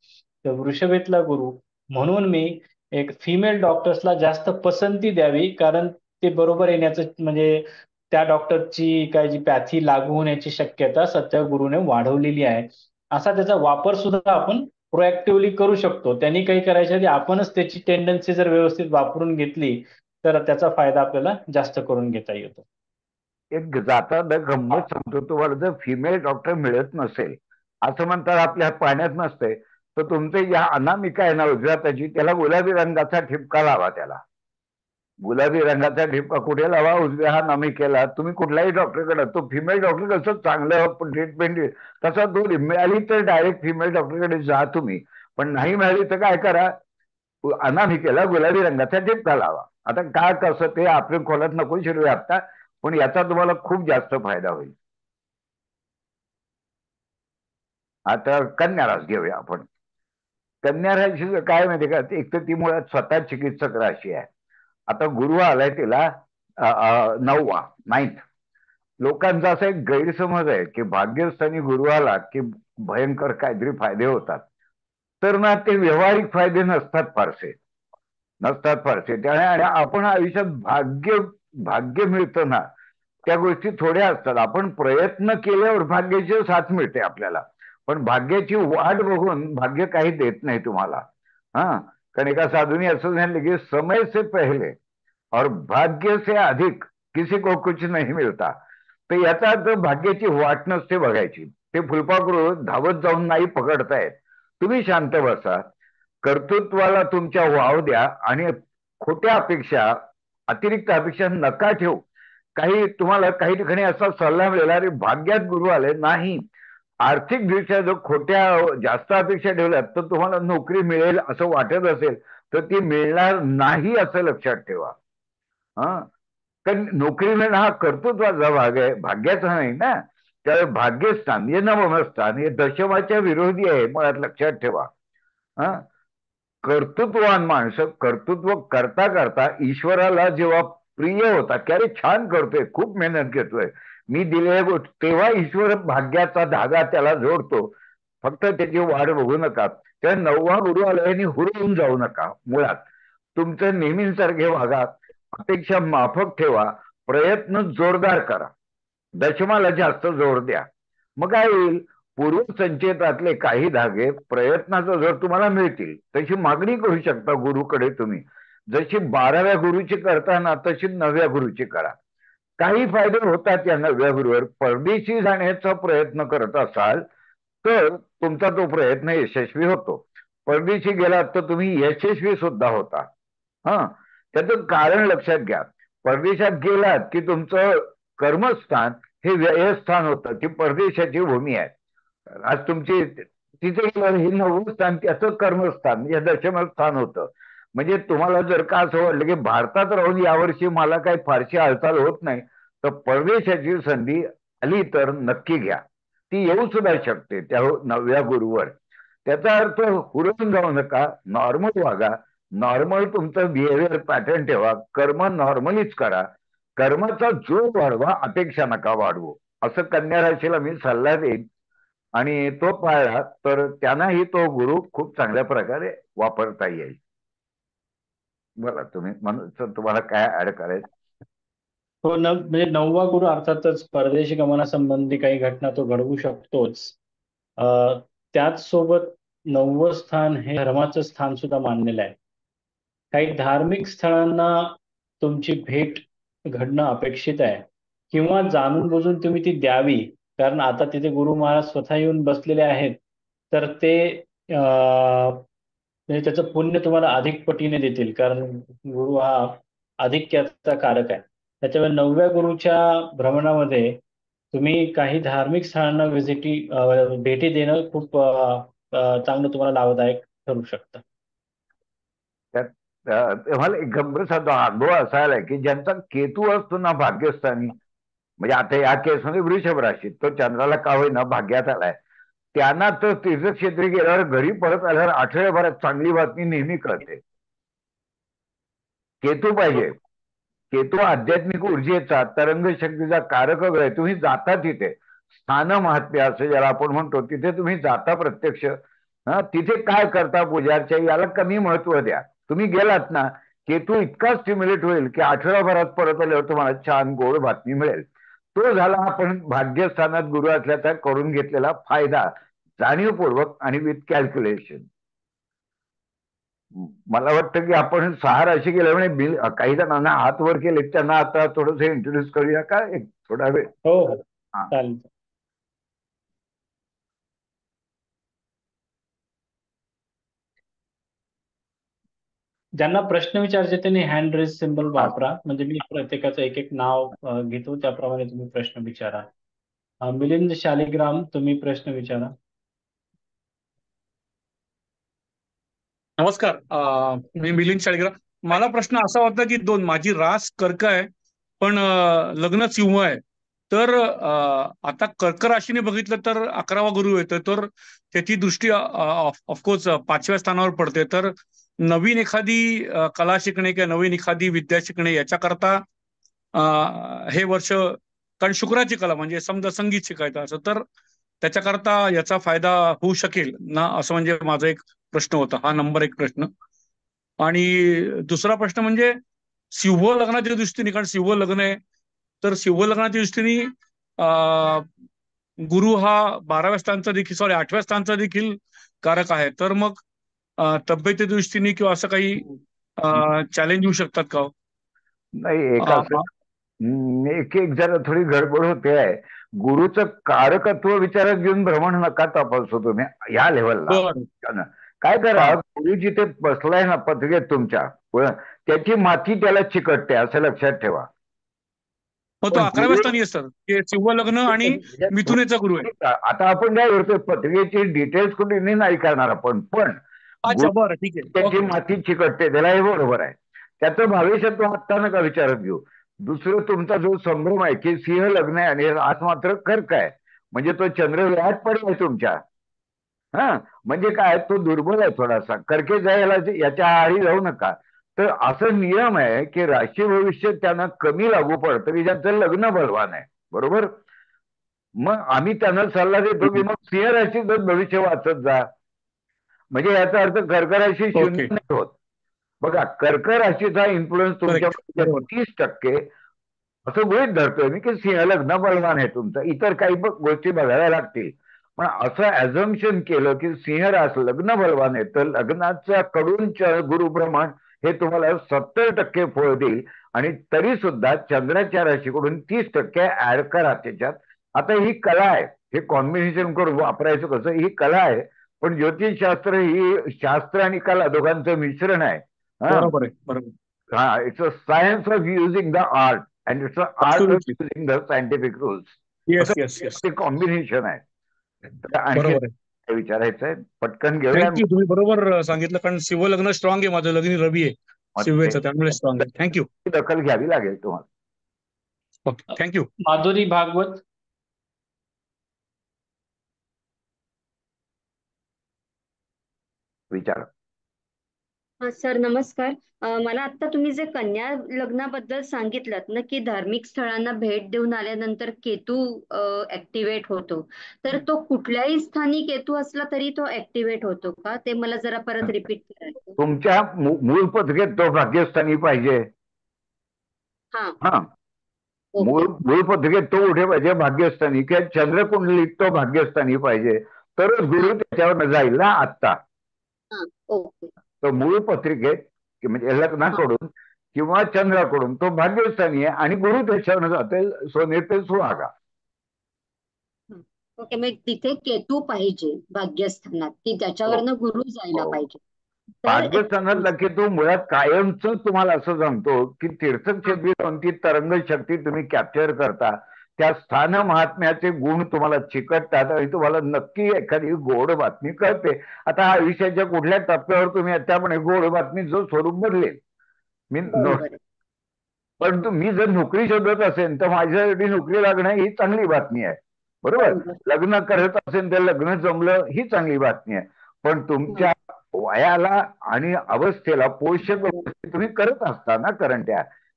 तर वृषभेतला गुरु म्हणून मी एक फिमेल डॉक्टर्सला जास्त पसंती द्यावी, कारण ते बरोबर येण्याचं म्हणजे त्या डॉक्टरची काय जी पॅथी लागू होण्याची शक्यता सध्या गुरुने वाढवलेली आहे. असा त्याचा वापर सुद्धा आपण प्रोएक्टिव्हली करू शकतो. त्यांनी काही करायच्या आधी आपणच त्याची टेंडन्सी जर व्यवस्थित वापरून घेतली तर त्याचा फायदा आपल्याला जास्त करून घेता येतो. एक जाता गंमत सांगतो तुम्हाला, जर फिमेल डॉक्टर मिळत नसेल, असं म्हणतात आपल्या पाण्यात नसते, तर तुमचे या अनामिका आहे ना उजव्या त्याची, त्याला गुलाबी रंगाचा ठिपका लावा. त्याला गुलाबी रंगाचा ठिपका कुठे लावा? उजव्या हा नामिकेला. तुम्ही कुठल्याही डॉक्टरकडे, तो फिमेल डॉक्टर कसं चांगलं ट्रीटमेंट देईल तसा तो मिळाली तर डायरेक्ट फिमेल डॉक्टरकडे जा तुम्ही, पण नाही मिळाली तर काय करा, अनामिकेला गुलाबी रंगाचा ठिपका लावा. आता काय कसं ते आपण खोलात नको शिरवे आता, पण याचा तुम्हाला खूप जास्त फायदा होईल. आता कन्या रास घेऊया आपण. कन्या राशी काय माहिती का, एक तर ती मुळात स्वतः चिकित्सक राशी आहे. आता गुरु आलाय तिला 9वा 9th. लोकांचा असा एक गैरसमज आहे की भाग्यस्थानी गुरु आला की भयंकर काहीतरी फायदे होतात. तर ना ते व्यावहारिक फायदे नसतात फारसे त्याने. आणि आपण आयुष्यात भाग्य मिळतं ना, त्या गोष्टी थोड्या असतात. आपण प्रयत्न केल्यावर भाग्याची साथ मिळते आपल्याला, पण भाग्याची वाट बघून भाग्य काही देत नाही तुम्हाला. हा, कारण एका साधूने असं सांगितलं की समय से पहले और भाग्य से अधिक किसी को कुछ नहीं मिळता. तर याचा अर्थ भाग्याची वाट नसते बघायची. ते फुलपाखरू धावत जाऊन नाही पकडतायत. तुम्ही शांत बसा, कर्तृत्वाला तुमच्या वाव द्या, आणि खोट्या अपेक्षा, अतिरिक्त अपेक्षा नका ठेवू. तुम्हाला काही ठिकाणी असा सल्ला मिळाला, अरे भाग्यात गुरु आले नाही, आर्थिक दृष्ट्या जर खोट्या जास्त अपेक्षा ठेवल्यात तर तुम्हाला नोकरी मिळेल असं वाटत असेल तर ती मिळणार नाही असं लक्षात ठेवा. हा, कारण नोकरी मिळणं हा कर्तृत्वाचा भाग आहे, भाग्याचा नाही ना. त्यामुळे भाग्यस्थान हे नवमस्थान हे दशमाच्या विरोधी आहे, मुळात लक्षात ठेवा. हा, कर्तृत्ववान माणसं कर्तृत्व करता करता ईश्वराला जेव्हा प्रिय होता की अरे छान करतोय, खूप मेहनत घेतोय, मी दिलेल्या गोष्ट, तेव्हा ईश्वर भाग्याचा धागा त्याला जोडतो. फक्त त्याची वाढ बघू नका. त्या 9वा गुरु आल्याने हुरळून जाऊ नका. मुळात तुमचं नेहमीसारखे वागा, अपेक्षा माफक ठेवा, प्रयत्न जोरदार करा, दशमाला जास्त जोर द्या. मग काय होईल, पूर्वसंचेतातले काही धागे प्रयत्नाचा जर तुम्हाला मिळतील तशी मागणी करू शकता गुरुकडे तुम्ही. जशी 12व्या गुरुची करताना तशी 9व्या गुरुची करा. काही फायदे होतात या नव्या गुरुवर. परदेशी जाण्याचा प्रयत्न करत असाल तर तुमचा तो प्रयत्न यशस्वी होतो. परदेशी गेलात तर तुम्ही यशस्वी सुद्धा होता. हा, त्याचं कारण लक्षात घ्या. परदेशात गेलात की तुमचं कर्मस्थान हे व्ययस्थान होतं, ती परदेशाची भूमी आहे. आज तुमची तिथे हे नववं स्थान त्याचं कर्मस्थान या दशमस्थान होतं. म्हणजे तुम्हाला जर का असं वाटलं की भारतात राहून यावर्षी मला काही फारशी हालचाल होत नाही, तर परदेशाची संधी आली तर नक्की घ्या. ती येऊ सुद्धा शकते त्या नव्या गुरुवर. त्याचा अर्थ हुरळून जाऊ नका, नॉर्मल वागा, नॉर्मल तुमचं बिहेवियर पॅटर्न ठेवा, कर्म नॉर्मलीच करा, कर्माचा जोर वाढवा, अपेक्षा नका वाढवू, असं कन्या राशीला मी सल्ला देईन. आणि तो पाळला तर त्यांनाही तो गुरु खूप चांगल्या प्रकारे वापरता येईल. बोला तुम्ही, म्हणून तुम्हाला काय ऍड करायचं? हो न, म्हणजे नववा गुरु अर्थातच परदेशी गमनासंबंधी काही घटना तो घडवू शकतोच. त्याच सोबत नववं स्थान हे धर्माचं स्थान सुद्धा मानलेलं आहे. काही धार्मिक स्थळांना तुमची भेट घडणं अपेक्षित आहे, किंवा जाणून बुजून तुम्ही ती द्यावी. कारण आता तिथे गुरु महाराज स्वतः येऊन बसलेले आहेत, तर ते म्हणजे त्याचं पुण्य तुम्हाला अधिक पटीने देतील, कारण गुरु हा आधिक्याचा कारक आहे. त्याच्यामुळे नवव्या गुरुच्या भ्रमणामध्ये तुम्ही काही धार्मिक स्थळांना भेटी देणं खूप चांगलं तुम्हाला लाभदायक ठरू शकतं. त्यात मला एक गंभीर अनुभव असायला की ज्यांचा केतू असतो ना भाग्यस्थानी, म्हणजे आता या केसमध्ये वृषभ राशीत तो चंद्राला का होईना भाग्यात आलाय, त्यांना तर तीर्थक्षेत्री गेल्यावर घरी परत आल्यावर आठवड्याभरात चांगली बातमी नेहमी कळते. केतू पाहिजे. केतू आध्यात्मिक ऊर्जेचा, तरंग शक्तीचा कारक आहे. तुम्ही जाता तिथे, स्थान महात्म्य असं ज्याला आपण म्हणतो, तिथे तुम्ही जाता प्रत्यक्ष. हा, तिथे काय करता पूजार्चा याला कमी महत्व द्या. तुम्ही गेलात ना, केतू इतका स्टिम्युलेट होईल की आठवड्याभरात परत आल्यावर तुम्हाला छान गोड बातमी मिळेल. तो झाला आपण भाग्यस्थानात गुरु असल्याचा करून घेतलेला फायदा, जाणीवपूर्वक आणि विथ कॅल्क्युलेशन. मला वाटतं की आपण 6 राशी गेल्यामुळे बिल काही जणांना हात वर केले, त्यांना आता थोडस इंट्रोड्यूस करूया का, एक थोडा वेळ? हो हो, हा. चालेल. ज्यांना प्रश्न विचारायचे त्यांनी हँड रेज सिम्बल हा. वापरा, म्हणजे मी प्रत्येकाचं एक एक नाव घेतो, त्याप्रमाणे तुम्ही प्रश्न विचारा. मिलिंद शालिग्राम, तुम्ही प्रश्न विचारा. नमस्कार. मी मिलिंद शाळीग्राम. मला प्रश्न असा होता की माझी रास कर्क आहे, पण लग्न सिंह आहे. तर आता कर्क राशीने बघितलं तर 11वा गुरु येतोय, तर त्याची दृष्टी ऑफकोर्स 5व्या स्थानावर पडते. तर नवीन एखादी कला शिकणे किंवा नवीन एखादी विद्या शिकणे याच्याकरता हे वर्ष, कारण शुक्राची कला म्हणजे समजा संगीत शिकायचं असं, तर त्याच्याकरता याचा फायदा होऊ शकेल ना, असं म्हणजे माझा एक प्रश्न होता. हा नंबर एक प्रश्न. आणि दुसरा प्रश्न म्हणजे सिंह लग्नाच्या दृष्टीने, कारण सिंह लग्न आहे, तर सिंह लग्नाच्या दृष्टीने गुरु हा 12व्या स्थानचा देखील, 8व्या स्थानचा देखील कारक आहे. तर मग तब्येती दृष्टीने किंवा असं काही चॅलेंज येऊ शकतात का? नाही, एक असं अ, एक एक जरा थोडी गडबड होते आहे. गुरुचं कारकत्व विचारात घेऊन भ्रमण नका तपासू तुम्ही या लेवलला. बरं. काय करा, हा, गुरु जिथे बसलाय ना पत्रिकेत तुमच्या, त्याची माती त्याला चिकटते असं लक्षात ठेवा. मग तो पण 11व्या गुरु स्थानी असतात, की सिंह लग्न आणि मिथुनेचा गुरु आहे. आता आपण काय करतोय, पत्रिकेची डिटेल्स कुठे नाही करणार आपण, पण अच्छा, गुरु बरं, ठीक आहे, त्याची ओके. माती चिकटते त्याला, हे बरोबर आहे. त्याचं भविष्यत्व आत्ता नका विचारत घेऊ. दुसरं, तुमचा जो संभ्रम आहे की सिंह लग्न आहे आणि आज मात्र कर्क आहे, म्हणजे तो चंद्र व्याज पडेल तुमच्या. हा, म्हणजे काय, तो दुर्बल आहे थोडासा, कर्के जायला याच्या आहारी जाऊ नका. तर असं नियम आहे की राशी भविष्य त्यांना कमी लागू पडतं की ज्यांचं लग्न बलवान आहे, बरोबर. मग आम्ही त्यांना सल्ला देतो की मग सिंह राशीच भविष्य वाचत जा. म्हणजे याचा अर्थ कर्क राशी शून्य ओके, नाही होत. बघा, कर्क राशीचा इन्फ्लुएन्स करेक्ट, तुमच्या बरोबर. 30% असं गृहीत धरतोय मी की सिंह लग्न बलवान आहे तुमचं, इतर काही गोष्टी बघायला लागतील. पण असं ऍझम्पशन केलं की सिंह रास लग्न बलवान आहे, तर लग्नाच्या कडून गुरुप्रमाण हे तुम्हाला 70% फळ देईल. आणि तरी सुद्धा चंद्राच्या राशीकडून 30% ऍड करा त्याच्यात. आता ही कला आहे, हे कॉम्बिनेशन करून वापरायचं कसं, ही कला आहे. पण ज्योतिषशास्त्र ही शास्त्र आणि कला दोघांचं मिश्रण आहे. हा बरोबर आहे, बरोबर. हा it's a science of using the art and it's a art of Absolutely. Using the scientific rules. Yes, yes, yes. ते कॉम्बिनेशन आहे. तर आणखी बरोबर आहे. काय विचारायचंय पटकन घेऊया. थँक्यू, तुम्ही बरोबर सांगितलं, कारण शिव लग्न स्ट्रॉंग आहे, माझं लग्न रवी आहे शिवेचं, त्यामुळे स्ट्रॉंग आहे. थँक्यू. दखल घ्यावी लागेल तुम्हाला. Okay, thank you. माधुरी भागवत. विचारा. सर नमस्कार. मला आता तुम्ही जे कन्या लग्नाबद्दल सांगितलं ना, की धार्मिक स्थळांना भेट देऊन आल्यानंतर केतू ऍक्टिव्हेट होतो, तर तो कुठल्याही स्थानी केतू असला तरी तो ऍक्टिव्हेट होतो का? ते मला जरा परत रिपीट करायचं. तुमच्या मूळ पत्रिकेत तो भाग्यस्थानी पाहिजे. हा हा मूळ ओके मूळ पत्रिकेत तो कुठे पाहिजे, भाग्यस्थानी किंवा चंद्रकुंडलीत तो भाग्यस्थानी पाहिजे, तरच गुरु त्याच्यावर जाईल ना. आत्ता हा ओके तो मूळ पत्रिकेत म्हणजे लग्नाकडून किंवा चंद्राकडून तो भाग्यस्थानी आहे आणि गुरु त्याच्यावर जाते, सोने पे सुहागा. ओके. मग तिथे केतू पाहिजे भाग्यस्थानात, की त्याच्यावरनं गुरु जायला हो. पाहिजे. तर भाग्यस्थानातला केतू मुळात कायमच तुम्हाला असं सांगतो की तीर्थक्षेत्री जाऊन ती तरंग शक्ती तुम्ही कॅप्चर करता, त्या स्थान महात्म्याचे गुण तुम्हाला चिकटतात आणि तुम्हाला नक्की एखादी गोड बातमी कळते. आता आयुष्याच्या कुठल्या टप्प्यावर तुम्ही त्यामुळे गोड बातमीचं स्वरूप बदलेल. मी बरोबर आहे. परंतु मी जर नोकरी शोधत असेल तर माझ्यासाठी नोकरी लागणं ही चांगली बातमी आहे, बरोबर. बरोबर. लग्न करत असेल तर लग्न जमलं ही चांगली बातमी आहे. पण तुमच्या वयाला आणि अवस्थेला पोषक व्यवस्थित तुम्ही करत असता ना करंट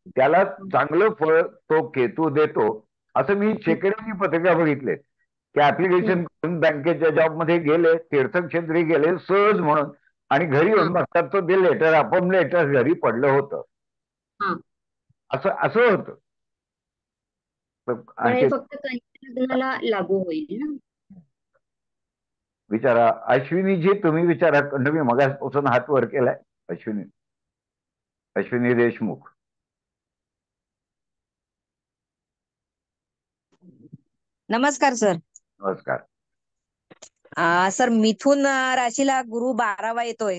त्याला चांगलं फळ तो केतू देतो. असं मी शेकड्यांनी पत्रिका बघितले की ऍप्लिकेशन करून बँकेच्या जॉबमध्ये गेले, तीर्थक्षेत्री गेले सहज म्हणून, आणि घरी येऊन बघतात तो ते लेटर आपण लेटर घरी पडलं होतं. हा असं असं होतं. पण हे फक्त कन्या लग्नाला लागू होईल ना? विचारा अश्विनीजी, तुम्ही विचारा. मी मगापासून हात वर केलाय. अश्विनी देशमुख. नमस्कार सर. नमस्कार. सर मिथुन राशीला गुरु 12वा येतोय.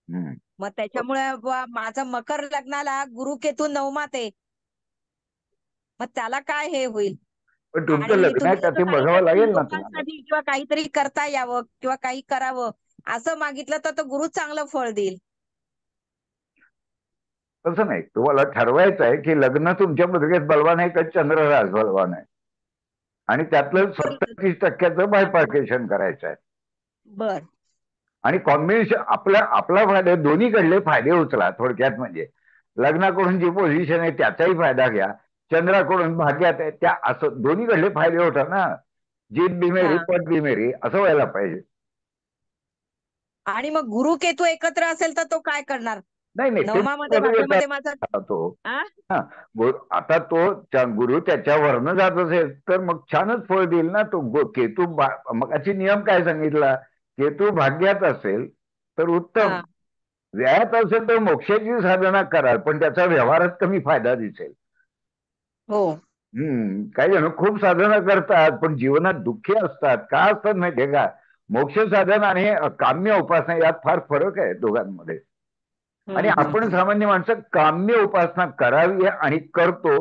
हम्म. मग त्याच्यामुळे माझं मकर लग्नाला गुरु केतू 9मात आहे. मग त्याला काय हे होईल? पण तुमचं आणि लग्न आहे तुम्ही का ते असं बघावं सांगितलं की लागेल ना तुम्हाला. लोकांसाठी किंवा काहीतरी करता यावं किंवा काही करावं असं मागितलं तर तो गुरु चांगलं फळ देईल. तसं नाही, तुम्हाला ठरवायचं आहे की लग्न तुमच्या पत्रिकेत बलवान आहे का चंद्रराज बलवान आहे, आणि त्यातलं 70-30% बायपार्केशन करायचं आहे. बर. आणि कॉम्बिनेशन आपला फायदा, दोन्हीकडले फायदे उचला. थोडक्यात म्हणजे लग्नाकडून जी पोझिशन आहे त्याचाही फायदा घ्या, चंद्राकडून भाग्यात आहे त्या, असं दोन्हीकडले फायदे होतात ना. जीत बी मेरी पट बी मेरी असं व्हायला पाहिजे. आणि मग गुरु केतू एकत्र असेल तर तो काय करणार? नाही नाही, 9मामध्ये भाग्यामध्ये माझा तो आ? आता तो गुरु त्याच्यावरनं जात असेल तर मग छानच फळ देईल ना तो. केतू मग अशी नियम काय सांगितला, केतू भाग्यात असेल तर उत्तम, हा. व्ययात असेल तर मोक्षाची साधना कराल पण त्याचा व्यवहारात कमी फायदा दिसेल. हो. काही जण खूप साधना करतात पण जीवनात दुःखी असतात. का असतात माहितीये का, मोक्ष साधन आणि काम्य उपासना यात फार फरक आहे दोघांमध्ये. आणि आपण सामान्य माणसं काम्य उपासना करावी आणि करतो,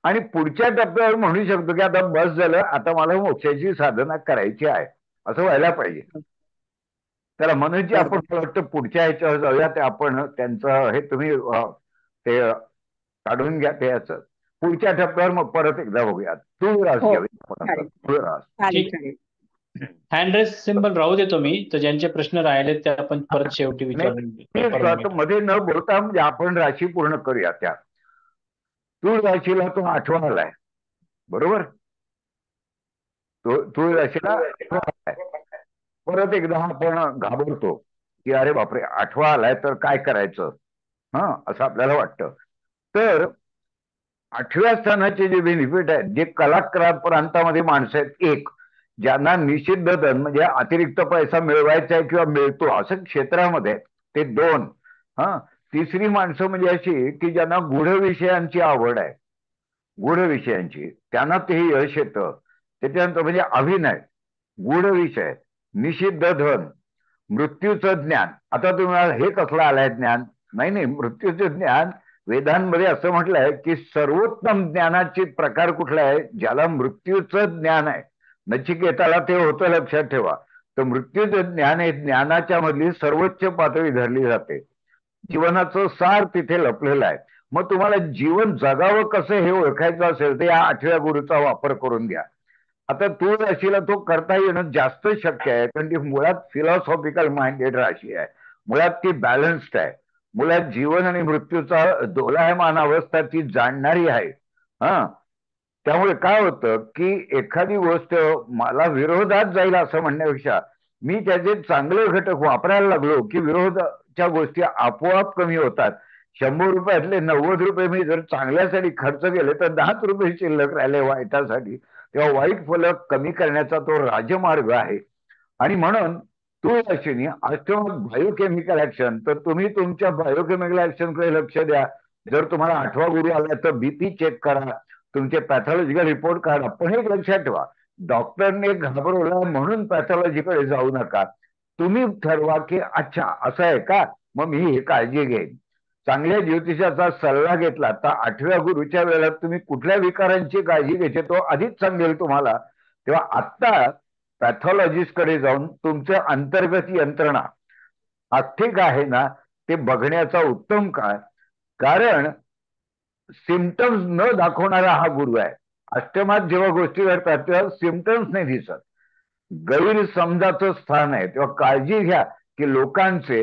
आणि पुढच्या टप्प्यावर म्हणू शकतो की आता बस झालं, आता मला मोक्षाची साधना करायची आहे असं व्हायला पाहिजे. त्याला मनोजी आपण वाटतं पुढच्या ह्याच्यावर जाऊया, ते आपण त्यांचं हे तुम्ही ते काढून घ्या ते याचं. पुढच्या टप्प्यावर मग परत एकदा बघूया. तुळरास घ्यावी. तुळरास हँड सिंबल राहू देतो मी, तर ज्यांचे प्रश्न राहिले ते आपण परत शेवटी विचारून मध्ये न बोलता म्हणजे आपण राशी पूर्ण करूया. त्या तुळ राशीला तो 8वा आलाय, बरोबर. तुळ राशीला 8वा आलाय. परत एकदा आपण घाबरतो की अरे बापरे 8वा आलाय तर काय करायचं, असं आपल्याला वाटतं. तर 8व्या स्थानाचे जे बेनिफिट आहेत, जे कलाकार प्रांतामध्ये माणसं आहेत, एक ज्यांना निषिद्ध धन म्हणजे अतिरिक्त पैसा मिळवायचा आहे किंवा मिळतो असं क्षेत्रामध्ये, ते 2 तिसरी माणसं म्हणजे अशी की ज्यांना गूढ विषयांची आवड आहे, गूढ विषयांची, त्यांना ते यश येतं. त्याच्यानंतर म्हणजे अभिनय, गूढ विषय, निषिद्ध धन, मृत्यूचं ज्ञान. आता तुम्ही म्हणाल, हे कसलं आलंय ज्ञान? नाही नाही, मृत्यूचं ज्ञान वेदांमध्ये असं म्हटलंय की सर्वोत्तम ज्ञानाचे प्रकार कुठला आहे? ज्याला मृत्यूचं ज्ञान आहे. नचिकेताला ते होतं, लक्षात ठेवा. तर मृत्यूचं ज्ञान हे ज्ञानाच्या मधली सर्वोच्च पातळी धरली जाते. जीवनाचं सार तिथे लपलेलं आहे. मग तुम्हाला जीवन जगावं कसं हे ओळखायचं असेल तर या 8व्या गुरुचा वापर करून घ्या. आता तूळ राशीला तो करता येणं जास्त शक्य आहे, कारण ती मुळात फिलॉसॉफिकल माइंडेड राशी आहे. मुळात ती बॅलन्स्ड आहे. मुळात जीवन आणि मृत्यूचा दोलायमान अवस्था ती जाणणारी आहे. हा, त्यामुळे काय होतं की एखादी गोष्ट मला विरोधात जाईल असं म्हणण्यापेक्षा मी त्याचे चांगले घटक वापरायला लागलो की विरोधाच्या गोष्टी आपोआप कमी होतात. 100 रुपयातले 90 रुपये मी जर चांगल्यासाठी खर्च केले तर 10 रुपये शिल्लक राहिले वाईटासाठी. तेव्हा वाईट फलक कमी करण्याचा तो राजमार्ग आहे. आणि म्हणून तू अश्विनी अष्टमक बायोकेमिकल ऍक्शन, तर तुम्ही तुमच्या बायोकेमिकल ऍक्शनकडे लक्ष द्या. जर तुम्हाला 8वा गुरु आला तर बीपी चेक करा, तुमचे पॅथॉलॉजिकल रिपोर्ट काढा. पण एक लक्षात ठेवा, डॉक्टरने घाबरवला म्हणून पॅथॉलॉजीकडे जाऊ नका. तुम्ही ठरवा की अच्छा असं आहे का, मग मी ही काळजी घेईन. चांगल्या ज्योतिषाचा सल्ला घेतला तर 8व्या गुरुच्या वेळेला तुम्ही कुठल्या विकारांची काळजी घ्यायची तो आधीच सांगेल तुम्हाला. तेव्हा आत्ता पॅथॉलॉजिस्ट कडे जाऊन तुमचं अंतर्गत यंत्रणा आर्थिक आहे ना ते बघण्याचा उत्तम काळ. कारण सिमटम्स न दाखवणारा हा गुरु आहे. अष्टमात जेव्हा गोष्टी घडतात तेव्हा सिमटम्स नाही दिसत, गैरसमजाचं स्थान आहे. तेव्हा काळजी घ्या की लोकांचे,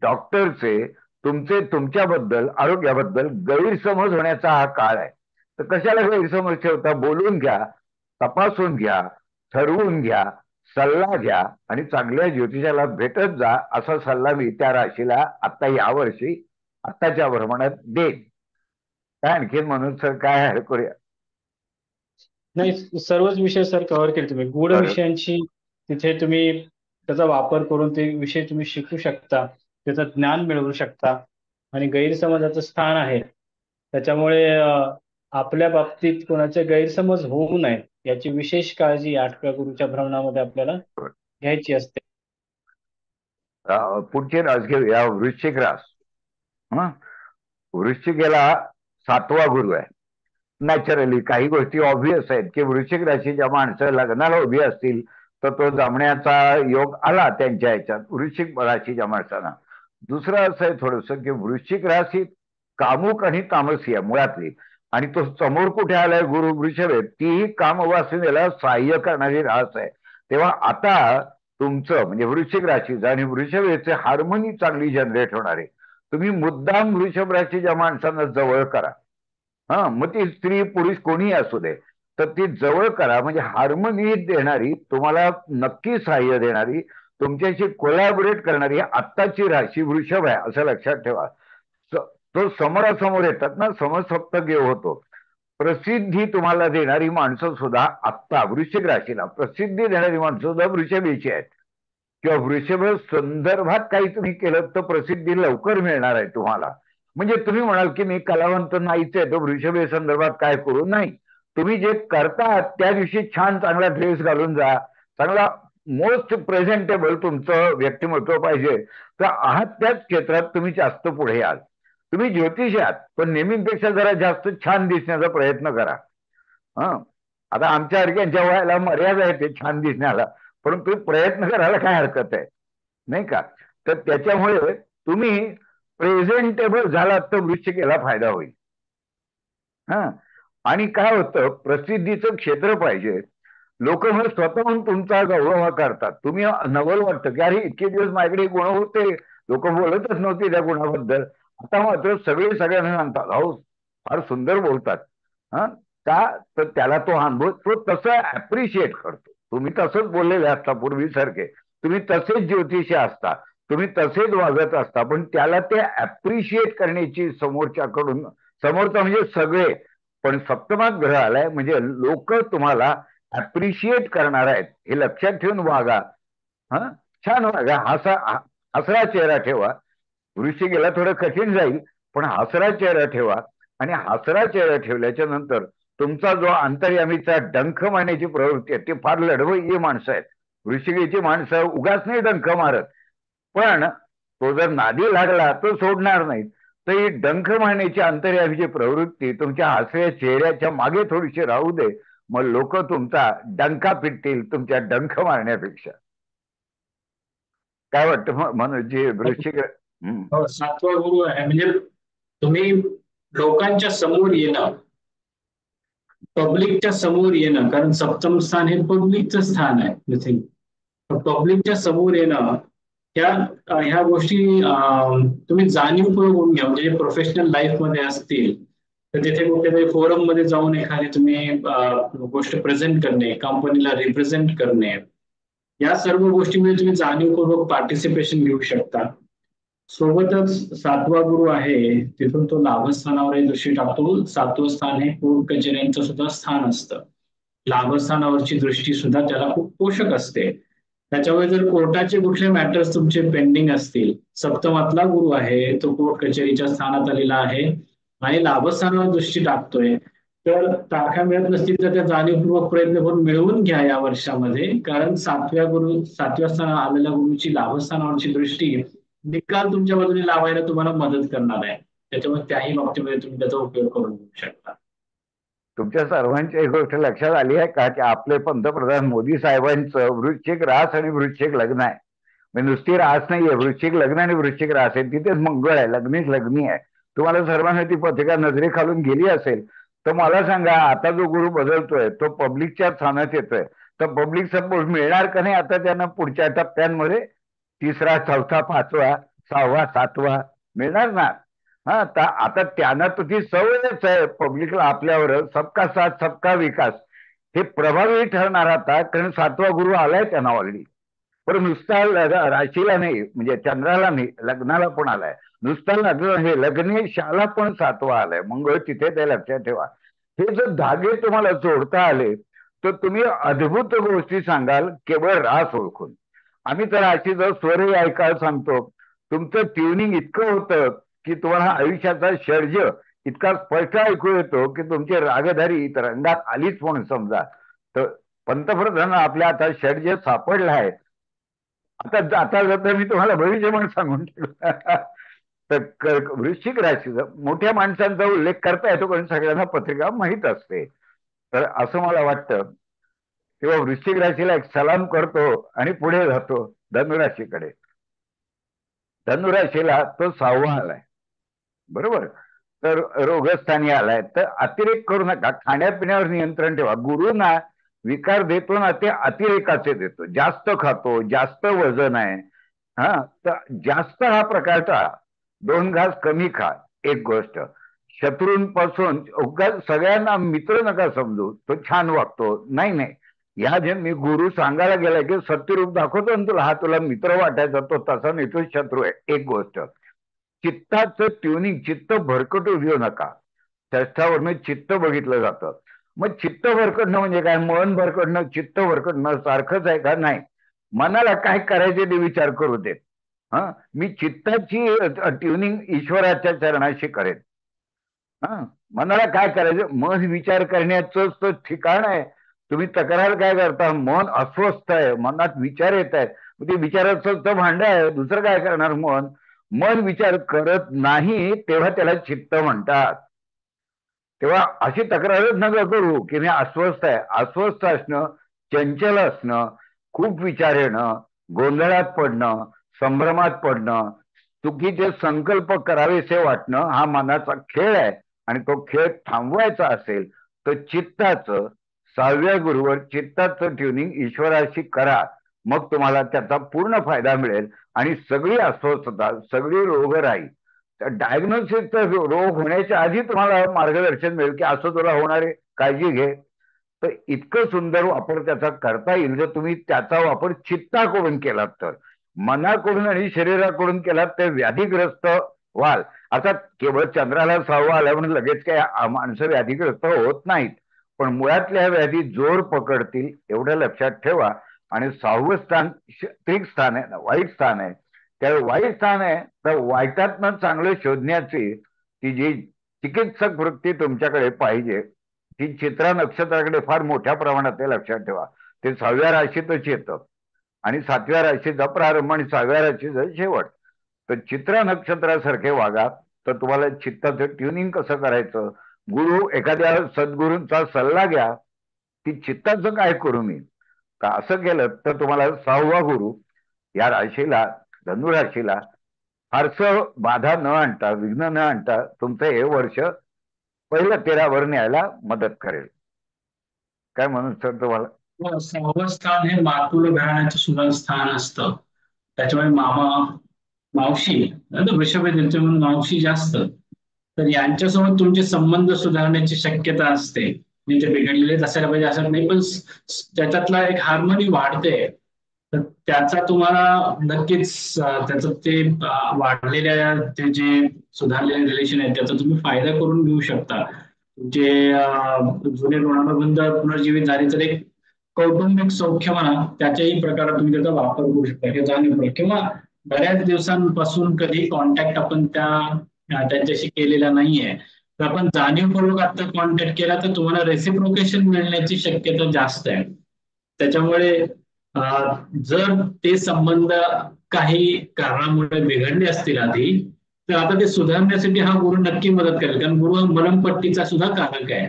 डॉक्टरचे, तुमचे, तुमच्याबद्दल, आरोग्याबद्दल गैरसमज होण्याचा हा काळ आहे. तर कशाला गैरसमज ठेवता? बोलून घ्या, तपासून घ्या, ठरवून घ्या, सल्ला घ्या आणि चांगल्या ज्योतिषाला भेटत जा. असा सल्ला मी त्या राशीला आता यावर्षी आत्ताच्या प्रमाणात देईन. काय आणखीन म्हणून सर काय ऍड करूया? नाही, सर्वच विषय सर कव्हर केले तुम्ही. गूढ बरं. विषयांची तिथे तुम्ही त्याचा वापर करून ते विषय तुम्ही शिकू शकता, त्याचं ज्ञान मिळवू शकता. आणि गैरसमजाचं स्थान आहे, त्याच्यामुळे आपल्या बाबतीत कोणाचे गैरसमज होऊ नये याची विशेष काळजी 8व्या गुरुच्या भ्रमणामध्ये आपल्याला घ्यायची असते. पुढचे रास घेऊया, वृश्चिक रास. वृश्चिकेला 7वा गुरु आहे. नॅचरली काही गोष्टी ऑब्व्हियस आहेत की वृश्चिक राशीच्या माणसं लग्नाला उभी असतील तर तो जमण्याचा योग आला त्यांच्या ह्याच्यात वृश्चिक राशीच्या माणसांना. दुसरं असं आहे थोडस की वृश्चिक राशी कामुक आणि तामसी आहे मुळातली, आणि तो समोर कुठे आलाय गुरु वृषभ आहे, तीही कामवासनेला सहाय्य करणारी रास आहे. तेव्हा आता तुमचं म्हणजे वृश्चिक राशीचं आणि वृषभेचे हार्मोनी चांगली जनरेट होणार आहे. तुम्ही मुद्दाम वृषभ राशीच्या माणसांना जवळ करा. मग ती स्त्री पुरुष कोणीही असू दे, तर ती जवळ करा. म्हणजे हार्मोनी देणारी, तुम्हाला नक्की सहाय्य देणारी, तुमच्याशी कोलॅबोरेट करणारी आत्ताची राशी वृषभ आहे असं लक्षात ठेवा. तो समोरासमोर येतात ना, समसप्तक योग होतो. प्रसिद्धी तुम्हाला देणारी माणसं सुद्धा आत्ता वृश्चिक राशीला प्रसिद्धी देणारी माणसं सुद्धा वृषभेची आहेत. किंवा वृषभ संदर्भात काही तुम्ही केलं तर प्रसिद्धी लवकर मिळणार आहे तुम्हाला. म्हणजे तुम्ही म्हणाल की मी कलावंत नाहीच आहे तर वृषभ संदर्भात काय करू? नाही, तुम्ही जे करता त्या दिवशी छान चांगला ड्रेस घालून जा, चांगला मोस्ट प्रेझेंटेबल तुमचं व्यक्तिमत्व पाहिजे, तर आहात त्याच क्षेत्रात तुम्ही जास्त पुढे याल. तुम्ही ज्योतिष आहात पण नेहमीपेक्षा जरा जास्त छान दिसण्याचा प्रयत्न करा. आता आमच्या सारख्यांच्या वयाला मर्यादा आहे ते छान दिसण्याला, परंतु प्रयत्न करायला काय हरकत आहे नाही का? तर त्याच्यामुळे तुम्ही प्रेझेंटेबल झालात तर वृश्चिकेला फायदा होईल. आणि काय होतं, प्रसिद्धीचं क्षेत्र पाहिजे. लोक मग स्वतःहून तुमचा गौरव करतात. तुम्ही नवल वाटतं की अरे इतके दिवस माझ्याकडे गुण होते, लोक बोलतच नव्हते त्या गुणाबद्दल, आता मात्र सगळे सगळ्यांना सांगतात अहो फार सुंदर बोलतात. का तर त्याला तो अनुभव, तो तसं ऍप्रिशिएट करतो. तुम्ही तसंच बोललेले असता पूर्वीसारखे, तुम्ही तसेच ज्योतिषी असता, तुम्ही तसेच वागत असता, पण त्याला ते ऍप्रिशिएट करण्याची समोरच्याकडून, समोरचा म्हणजे सगळे, पण सप्तमात ग्रह आलाय म्हणजे लोक तुम्हाला ऍप्रिशिएट करणार आहेत हे लक्षात ठेवून वागा. छान वागा, हसरा चेहरा ठेवा. वृश्चिकेला थोडं कठीण जाईल, पण हसरा चेहरा ठेवा. आणि हसरा चेहरा ठेवल्याच्या नंतर तुमचा जो अंतर्यामीचा डंख मारण्याची प्रवृत्ती आहे ती फार लढवय्ये माणसं आहेत. वृश्चिकेची माणसं उगाच नाही डंख मारत, पण तो जर नादी लागला तो सोडणार नाही. तर ही डंख मारण्याची अंतर्यामीची प्रवृत्ती तुमच्या हसऱ्या चेहऱ्याच्या मागे थोडीशी राहू दे, मग लोक तुमचा डंका पिटतील तुमच्या डंख मारण्यापेक्षा. काय वाटतं म्हणून जे वृश्चिक. हो, 7वा गुरु आहे म्हणजे तुम्ही लोकांच्या समोर येणं, पब्लिकच्या समोर येणं, कारण सप्तम स्थान हे पब्लिकचं स्थान आहे. पब्लिकच्या समोर येणं ह्या गोष्टी तुम्ही जाणीवपूर्वक होऊन घ्या. म्हणजे प्रोफेशनल लाईफ मध्ये असतील तर तिथे कुठेतरी फोरम मध्ये जाऊन एखादी तुम्ही गोष्ट प्रेझेंट करणे, कंपनीला रिप्रेझेंट करणे, या सर्व गोष्टींमध्ये तुम्ही जाणीवपूर्वक पार्टिसिपेशन घेऊ शकता. सोबतच 7वा गुरु आहे तिथून तो लाभस्थानावरही दृष्टी टाकतो. 7वं स्थान हे कोर्ट कचेऱ्यांचं सुद्धा स्थान असतं. लाभस्थानावरची दृष्टी सुद्धा त्याला खूप पोषक असते. त्याच्यामुळे जर कोर्टाचे कुठले मॅटर्स तुमचे पेंडिंग असतील, सप्तमातला गुरु आहे तो कोर्ट कचेरीच्या स्थानात आलेला आहे आणि लाभस्थानावर दृष्टी टाकतोय, तर तारखा मिळत नसतील तर त्या जाणीवपूर्वक प्रयत्न करून मिळवून घ्या या वर्षामध्ये. कारण 7व्या स्थानात आलेल्या गुरुची लाभस्थानावरची दृष्टी निकाल तुमच्या बाजूने लावायला तुम्हाला मदत करणार आहे. त्याच्यामुळे त्याही बाबतीमध्ये तुम्ही त्याचा उपयोग करून घेऊ शकता. तुमच्या सर्वांची एक गोष्ट लक्षात आली आहे का की आपले पंतप्रधान मोदी साहेबांचं वृश्चिक रास आणि वृश्चिक लग्न आहे. म्हणजे नुसती रास नाहीये, वृश्चिक लग्न आणि वृश्चिक रास आहे. तिथेच मंगळ आहे, लग्नीच लग्नी आहे. तुम्हाला सर्वांना ती पत्रिका नजरे खालून गेली असेल तर मला सांगा, आता जो गुरु बदलतोय तो पब्लिकच्या स्थानात येतोय, तर पब्लिक सपोर्ट मिळणार का नाही आता त्यांना पुढच्या टप्प्यांमध्ये? 3रा, 4था, 5वा, 6वा, 7वा मिळणार ना. आता त्यांना तर ती सवयच आहे पब्लिकला आपल्यावर सबका साथ सबका विकास हे प्रभावी ठरणार आता, कारण 7वा गुरु आलाय त्यांना ऑलरेडी. पण नुसता राशीला नाही, म्हणजे चंद्राला नाही, लग्नाला पण आलाय. नुसता लग्न हे लग्नेशाला पण 7वा आलाय, मंगळ तिथे ते लक्षात ठेवा. हे जर धागे तुम्हाला जोडता आले तर तुम्ही अद्भुत गोष्टी सांगाल केवळ रास ओळखून. आम्ही तर अशी जर स्वरही ऐकायला सांगतो, तुमचं ट्युनिंग इतकं होतं की तुम्हाला आयुष्याचा षड्ज इतका स्पष्ट ऐकू येतो की तुमची रागधारी रंगात आलीच म्हणून समजा. तर पंतप्रधान आपल्या आता षड्ज सापडला आहे. आता जर मी तुम्हाला भविष्य म्हणून सांगून ठेवलं तर वृश्चिक राशीचा मोठ्या माणसांचा उल्लेख करता येतो, कारण सगळ्यांना पत्रिका माहीत असते. तर असं मला वाटतं. तेव्हा वृश्चिक राशीला एक सलाम करतो आणि पुढे जातो धनुराशीकडे. धनुराशीला तो 6वा आलाय, बरोबर. तर रोगस्थानी आलाय. तर अतिरेक करू नका, खाण्यापिण्यावर नियंत्रण ठेवा. गुरु ना विकार देतो ना ते अतिरेकाचे देतो. जास्त खातो, जास्त वजन आहे, तर जास्त हा प्रकार टाळा. 2 घास कमी खा. एक गोष्ट, शत्रूंपासून सगळ्यांना मित्र नका समजू, तो छान वागतो, नाही नाही. ह्या जे मी गुरु सांगायला गेलाय की सत्यरूप दाखवतो ना तुला, हा तुला मित्र वाटायचा तो तसा नाही, तो शत्रू आहे. एक गोष्ट, चित्ताचं ट्युनिंग, चित्त भरकटू देऊ नका. षष्ठावरनं चित्त बघितलं जातं. मग चित्त भरकटणं म्हणजे काय? मन भरकटणं चित्त भरकटणं सारखंच आहे का? नाही. मनाला काय करायचे ते विचार करू देत. मी चित्ताची ट्युनिंग ईश्वराच्या चरणाशी करेन. मनाला काय करायचं? मन विचार करण्याचं तर ठिकाण आहे. तुम्ही तक्रार काय करता? मन अस्वस्थ आहे, मनात विचार येत आहेत, ते विचाराचं तर भांड आहे, दुसरं काय करणार? मन विचार करत नाही तेव्हा त्याला चित्त म्हणतात. तेव्हा अशी तक्रारच नका करू की मी अस्वस्थ आहे. अस्वस्थ असणं, चंचल असणं, खूप विचार येणं, गोंधळात पडणं, संभ्रमात पडणं, चुकीचे संकल्प करावेसे वाटणं हा मनाचा खेळ आहे. आणि तो खेळ थांबवायचा असेल तर चित्ताचं 6व्या गुरुवर चित्ताचं ट्युनिंग ईश्वराशी करा. मग तुम्हाला त्याचा पूर्ण फायदा मिळेल आणि सगळी अस्वस्थता, सगळी रोगराई, डायग्नोसिसचा रोग होण्याच्या आधी तुम्हाला मार्गदर्शन मिळेल की असं तुला होणार आहे, काळजी घे. तर इतकं सुंदर वापर त्याचा करता येईल जर तुम्ही त्याचा वापर चित्ताकडून केलात तर. मनाकडून आणि शरीराकडून केलात तर व्याधीग्रस्त व्हाल. आता केवळ चंद्राला 6वा आला म्हणून लगेच काय माणसं व्याधीग्रस्त होत नाहीत, पण मुळातल्या व्याधी जोर पकडतील एवढं लक्षात ठेवा. आणि 6वं स्थान त्रिक स्थान आहे, वाईट स्थान आहे. त्यावेळी वाईट स्थान आहे, तर वाईटातनं चांगलं शोधण्याची ती जी चिकित्सक वृत्ती तुमच्याकडे पाहिजे, ती चित्रा नक्षत्राकडे फार मोठ्या प्रमाणात आहे, लक्षात ठेवा. ते 6व्या राशीतच येतं आणि 7व्या राशीचा प्रारंभ आणि 6व्या राशीचा शेवट. तर चित्रा नक्षत्रासारखे वागा, तर तुम्हाला चित्ताचं ट्युनिंग कसं करायचं, गुरु एखाद्या सद्गुरूंचा सल्ला घ्या की चित्ताचं काय करू मी. का असं केलं तर तुम्हाला 6वा गुरु या राशीला, धनुराशीला फारसं बाधा न आणता, विघ्न न आणता तुमचं हे वर्ष पहिलं 13वर न्यायला मदत करेल. काय म्हणून सर तुम्हाला? 6वं स्थान हे मातुल घराण्याचं सुद्धा स्थान असतं. त्याच्यामुळे मामा मावशी वृषभ म्हणून मावशी जास्त, तर यांच्यासोबत तुमचे संबंध सुधारण्याची शक्यता असते. ते बिघडलेलेच असायला पाहिजे असं नाही, पण त्याच्यातला एक हार्मोनी वाढते. तर त्याचा तुम्हाला नक्कीच त्याचं ते वाढलेल्या ते जे सुधारलेले रिलेशन आहे त्याचा तुम्ही फायदा करून घेऊ शकता. तुमचे जुने ऋणानुबंध पुनर्जीवित झाले तर एक कौटुंबिक सौख्य म्हणा, त्याच्याही प्रकारात तुम्ही त्याचा वापर करू शकता किंवा जाणीव, किंवा बऱ्याच दिवसांपासून कधी कॉन्टॅक्ट आपण त्यांच्याशी केलेला नाहीये, तर आपण जाणीवपूर्वक आता कॉन्टॅक्ट केला तर तुम्हाला रेसिप्रोकेशन मिळण्याची शक्यता जास्त आहे. त्याच्यामुळे जर ते संबंध काही कारणामुळे बिघडले असतील आधी, तर आता ते सुधारण्यासाठी हा गुरु नक्की मदत करेल, कारण गुरु हा मलमपट्टीचा सुद्धा कारक आहे.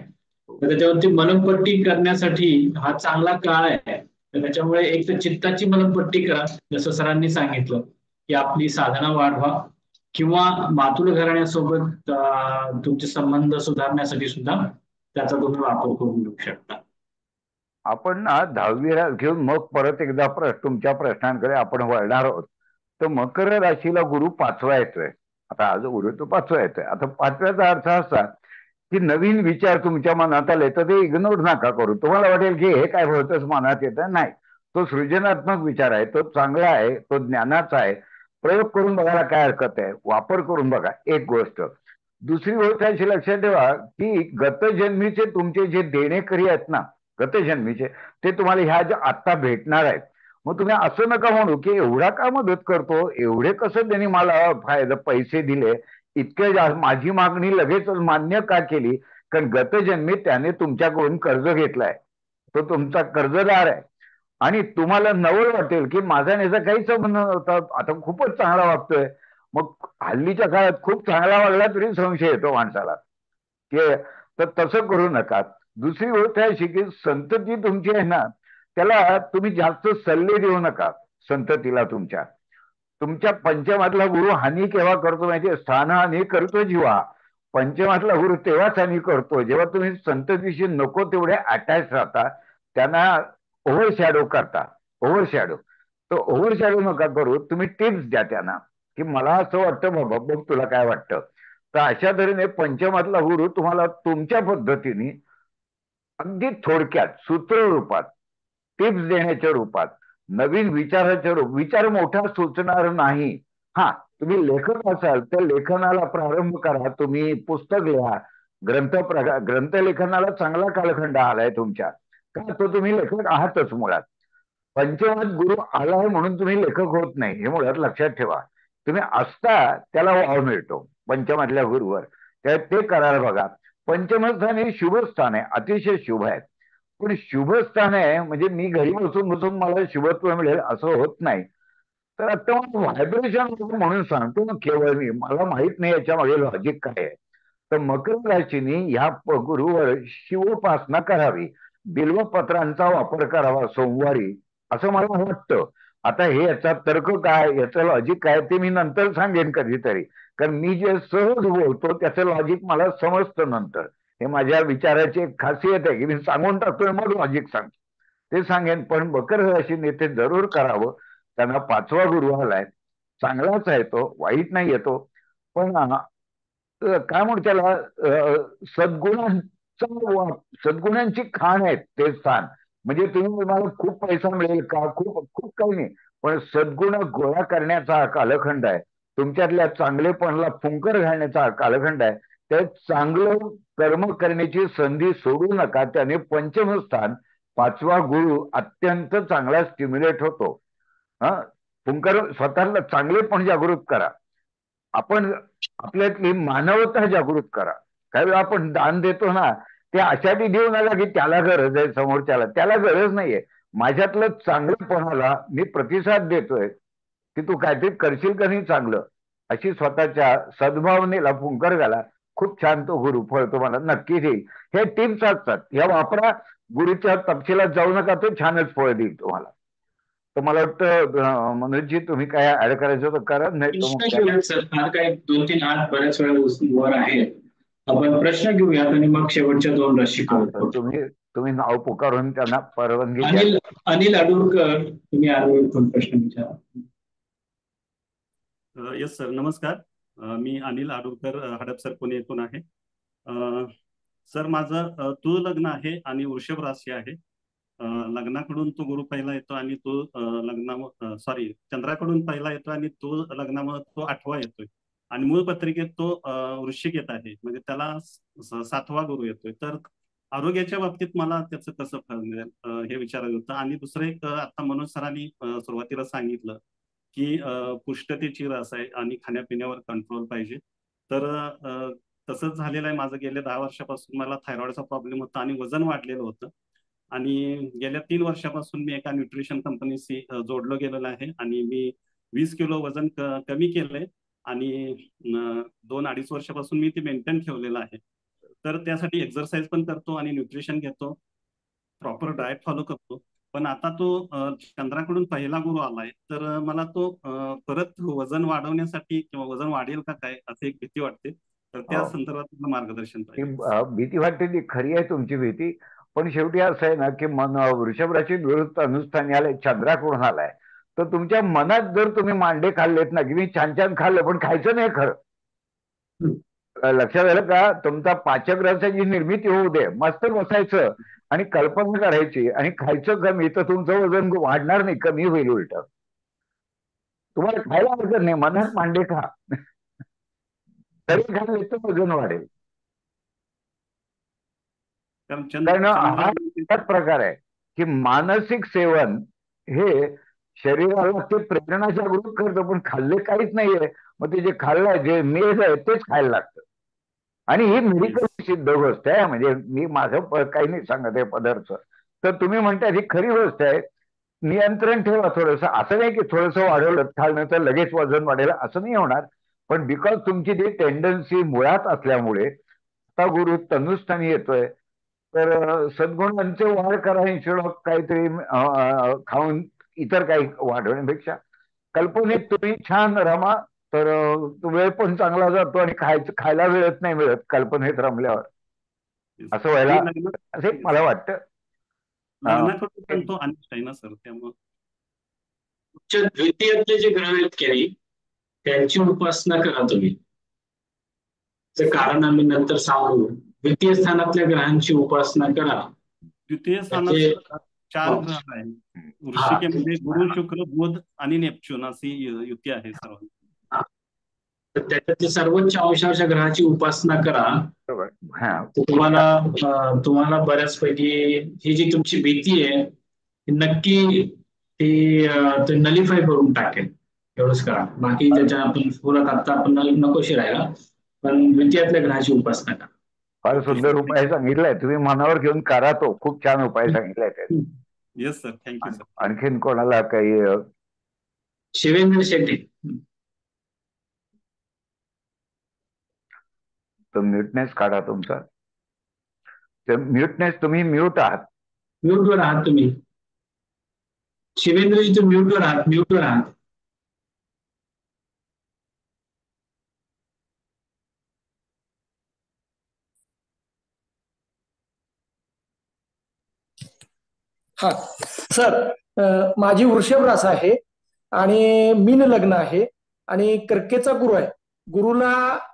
तर त्याच्यावरती मलमपट्टी करण्यासाठी हा चांगला काळ आहे. तर त्याच्यामुळे एक तर चित्ताची मलमपट्टी करा, जसं सरांनी सांगितलं की आपली साधना वाढवा, किंवा मातुल घराण्यासोबत तुमचे संबंध सुधारण्यासाठी सुद्धा त्याचा तुम्ही वापर करून घेऊ शकता. आपण ना 10वीला घेऊन मग परत एकदा तुमच्या प्रश्नांकडे आपण वळणार आहोत. तर मकर राशीला गुरु 5वा येतोय. आता आज गुरु तो 5वा येतोय. आता 5व्याचा अर्थ असा की नवीन विचार तुमच्या मनात आले तर ते इग्नोर नका करू. तुम्हाला वाटेल की हे काय होतच मनात येतं, नाही, तो सृजनात्मक विचार आहे, तो चांगला आहे, तो ज्ञानाचा आहे. प्रयोग करून बघायला काय हरकत आहे, वापर करून बघा, एक गोष्ट. दुसरी गोष्ट अशी लक्षात ठेवा की गतजन्मीचे तुमचे जे देणेकरी आहेत ना, गतजन्मीचे, ते तुम्हाला ह्या ज्या आत्ता भेटणार आहेत. मग तुम्ही असं नका म्हणू की एवढा का मदत करतो, एवढे कसं त्यांनी मला फायदा पैसे दिले, इतके माझी मागणी लगेच मान्य का केली. कारण गतजन्मी त्याने तुमच्याकडून कर्ज घेतलाय, तो तुमचा कर्जदार आहे. आणि तुम्हाला नवल वाटेल की माझा याचा काही संबंध नव्हता, आता खूपच चांगला वागतोय. मग हल्लीच्या काळात खूप चांगला वागला तरी संशय येतो माणसाला, की तर तसं करू नका. दुसरी गोष्ट अशी की संतती तुमची आहे ना, त्याला तुम्ही जास्त सल्ले देऊ नका. संततीला तुमच्या पंचमातला गुरु हानी केव्हा करतो माहितीये, स्थानहानी करतो जीवा. पंचमातला गुरु तेव्हाच हानी करतो जेव्हा तुम्ही संततीशी नको तेवढे अटॅच राहता, त्यांना ओव्हर शॅडो करता. ओव्हर शॅडो नका करू. तुम्ही टिप्स द्या त्यांना की मला असं वाटतं बाबा, बघ तुला काय वाटतं. तर अशा तऱ्हेने पंचमातला गुरु तुम्हाला तुमच्या पद्धतीने अगदी थोडक्यात सूत्र रूपात, टिप्स देण्याच्या रूपात, नवीन विचाराच्या विचार मोठा सुचणार नाही. हा, तुम्ही लेखक असाल तर लेखनाला प्रारंभ करा, तुम्ही पुस्तक लिहा, ग्रंथलेखनाला चांगला कालखंड आलाय तुमच्या, का तो तुम्ही लेखक आहातच मुळात. पंचमात गुरु आलाय म्हणून तुम्ही लेखक होत नाही, हे मुळात लक्षात ठेवा. तुम्ही असता त्याला वाव मिळतो पंचमातल्या गुरुवर, ते करायला बघा. पंचमस्थान हे शुभ स्थान आहे, अतिशय शुभ आहे. पण शुभ स्थान आहे म्हणजे मी घरी बसून मला शुभत्व मिळेल असं होत नाही. तर आता व्हायब्रेशन म्हणून सांगतो ना केवळ मी, मला माहित नाही याच्या मागे लॉजिक काय आहे. तर मकर राशीने ह्या गुरुवर शिवोपासना करावी, बिल्वपत्रांचा वापर करावा सोमवारी, असं मला वाटतं. आता हे याचा तर्क काय, याचं लॉजिक काय ते मी नंतर सांगेन कधीतरी, कारण मी जे सहज बोलतो त्याचं लॉजिक मला समजतं नंतर. हे माझ्या विचाराची एक खासियत आहे की मी सांगून टाकतोय मग लॉजिक सांगतो, ते सांगेन. पण मकर राशीने ते जरूर करावं. त्यांना 5वा गुरु आलाय, चांगलाच आहे तो, वाईट नाही येतो. पण काय म्हणतो त्याला, सद्गुणांची खाण आहेत ते स्थान. म्हणजे तुम्हाला खूप पैसा मिळेल का, खूप खूप काही नाही, पण सद्गुण गोळा करण्याचा हा कालखंड आहे. तुमच्यातल्या चांगलेपणाला फुंकर घालण्याचा हा कालखंड आहे. ते चांगलं कर्म करण्याची संधी सोडू नका. त्याने पंचम स्थान, 5वा गुरु अत्यंत चांगला स्टिम्युलेट होतो. हा, फुंकर स्वतःला चांगले पण जागृत करा. आपण आपल्यातली मानवता जागृत करा. काही वेळा आपण दान देतो ना, ते आशाने देऊ नका की त्याला गरज आहे, समोरच्याला त्याला गरज नाहीये. माझ्यातलं चांगलंपणाला मी प्रतिसाद देतोय की तू काहीतरी करशील का नाही चांगलं, अशी स्वतःच्या सद्भावनेला फुंकर घाला. खूप छान तो गुरु फळ तुम्हाला नक्की देईल. हे टिप्स असतात, ह्या वापरा. गुरुच्या तपशिलात जाऊ नका, तो छानच फळ देईल तुम्हाला. तर मला वाटतं मनोजजी तुम्ही काय ऍड करायचं तर करा, नाही तर मग प्रश्न घेऊयात सर. फार काही 2-3 हात बऱ्याच वेळा वर आहेत. आपण प्रश्न घेऊयात आणि मग शेवटच्या 2 राशी करू. तुम्ही नाव पुकारून त्यांना परवानगी द्या. अनिल अडूरकर, तुम्ही अडूरकर प्रश्न विचारा. येस सर, नमस्कार. मी अनिल आडुरकर, हडपसर पुणे येथून आहे. सर, माझं तुळ लग्न आहे आणि वृषभ राशी आहे. लग्नाकडून तो गुरु पहिला येतो आणि तो चंद्राकडून पहिला येतो आणि तो लग्नामुळे तो 8वा येतोय आणि मूळ पत्रिकेत तो वृश्चिक येत आहे, म्हणजे त्याला 7वा गुरु येतोय. तर आरोग्याच्या बाबतीत मला त्याचं कसं फळ मिळेल हे विचारायचं होतं. आणि दुसरं एक, आता मनोज सरांनी सुरुवातीला सांगितलं की पुष्टतेची रस आहे आणि खाण्यापिण्यावर कंट्रोल पाहिजे. तर तसंच झालेलं आहे माझं. गेल्या 10 वर्षापासून मला थायरॉइडचा प्रॉब्लेम होता आणि वजन वाढलेलं होतं. आणि गेल्या 3 वर्षापासून मी एका न्यूट्रिशन कंपनीशी जोडलो गेलेलो आहे आणि मी 20 किलो वजन कमी केलंय आणि 2-2.5 वर्षापासून मी ते मेंटेन ठेवलेलं आहे. तर त्यासाठी एक्सरसाइज पण करतो आणि न्यूट्रिशन घेतो, प्रॉपर डाएट फॉलो करतो. पण आता तो चंद्राकडून पहिला गुरु आलाय, तर मला तो परत वजन वाढवण्यासाठी किंवा वजन वाढेल का काय असं एक भीती वाटते. तर त्या संदर्भात मार्गदर्शन पाहिजे. भीती वाटते ती खरी आहे तुमची भीती. पण शेवटी असं आहे ना की वृषभ राशी विरुद्ध अनुष्ठानी आलाय, चंद्राकडून आलाय. तर तुमच्या मनात जर तुम्ही मांडे खाल्लेत ना की मी छान छान खाल्लं पण खायचं नाही, खरं लक्षात आलं का? तुमचा पाचक रसाची निर्मिती होऊ दे, मस्त बसायचं आणि कल्पना करायची आणि खायचं कमी, तर तुमचं वजन वाढणार नाही, कमी होईल. उलट तुम्हाला खायला हरकत नाही, मनात मांडे खा, तरी खाल्ले तर वजन वाढेल. कारण हा त्याच प्रकार आहे की मानसिक सेवन हे शरीराला ते प्रेरणा जागृत करतं, पण खाल्ले काहीच नाहीये. मग ते जे खाल्लंय, जे मेज आहे तेच खायला लागतं. आणि ही मेडिकल सिद्ध गोष्ट आहे. म्हणजे मी माझं काही नाही सांगत आहे पदार्थ, तर तुम्ही म्हणताय ही खरी गोष्ट आहे. नियंत्रण ठेवा थोडंसं. असं नाही की थोडंसं वाढवलं खाल्लं तर लगेच वजन वाढेल, असं नाही होणार. पण बिकॉज तुमची ती टेंडन्सी मुळात असल्यामुळे आता गुरु तनुस्थानी येतोय, तर सद्गुणांचे वाढ करा इन्स्टेड ऑफ काहीतरी खाऊन इतर काही वाढवण्यापेक्षा कल्पनेत तुम्ही छान रमा, तर तो वेळ पण चांगला जातो आणि खायला वेळच नाही मिळत कल्पनेत रमल्यावर. असं व्हायला असे मला वाटतं. लग्नाकडून तो अनिष्ट आहे ना सर, त्यामुळे द्वितीयातले जे ग्रह आहेत की त्यांची उपासना करा तुम्ही. ते कारण आम्ही नंतर सांगू. द्वितीय स्थानातल्या ग्रहांची उपासना करा. द्वितीय स्थानात 4 ग्रह आहे. वृश्चिकेमध्ये गुरु, शुक्र, बुध आणि नेपच्यून अशी युती आहे सर्वांची. तर त्याच्यातल्या सर्वोच्च अंशाच्या ग्रहाची उपासना करा. तुम्हाला बऱ्याचपैकी ही जी तुमची भीती आहे नक्की ती नलिफाय करून टाकेल. एवढंच करा. बाकी त्याच्या आपण पुरात आता आपण नकोशी राहायला, पण द्वितीयातल्या ग्रहाची उपासना करा. फार सुंदर उपाय सांगितलाय तुम्ही, मनावर घेऊन करा तो. खूप छान उपाय सांगितलाय त्याने. Yes sir, thank you sir. आणखीन कोणाला काही? शिवेंद्र शेट्टी. तो म्युटनेस काढा तुमचा. म्युटनेस, तुम्ही म्यूट आहात. म्यूटवर आहात तुम्ही. शिवेंद्रजी तुम्ही म्यूटवर आहात. म्यूटवर आहात. हा सर, माझी वृषभ रास आहे आणि मीन लग्न आहे आणि कर्केचा गुरु आहे. गुरुला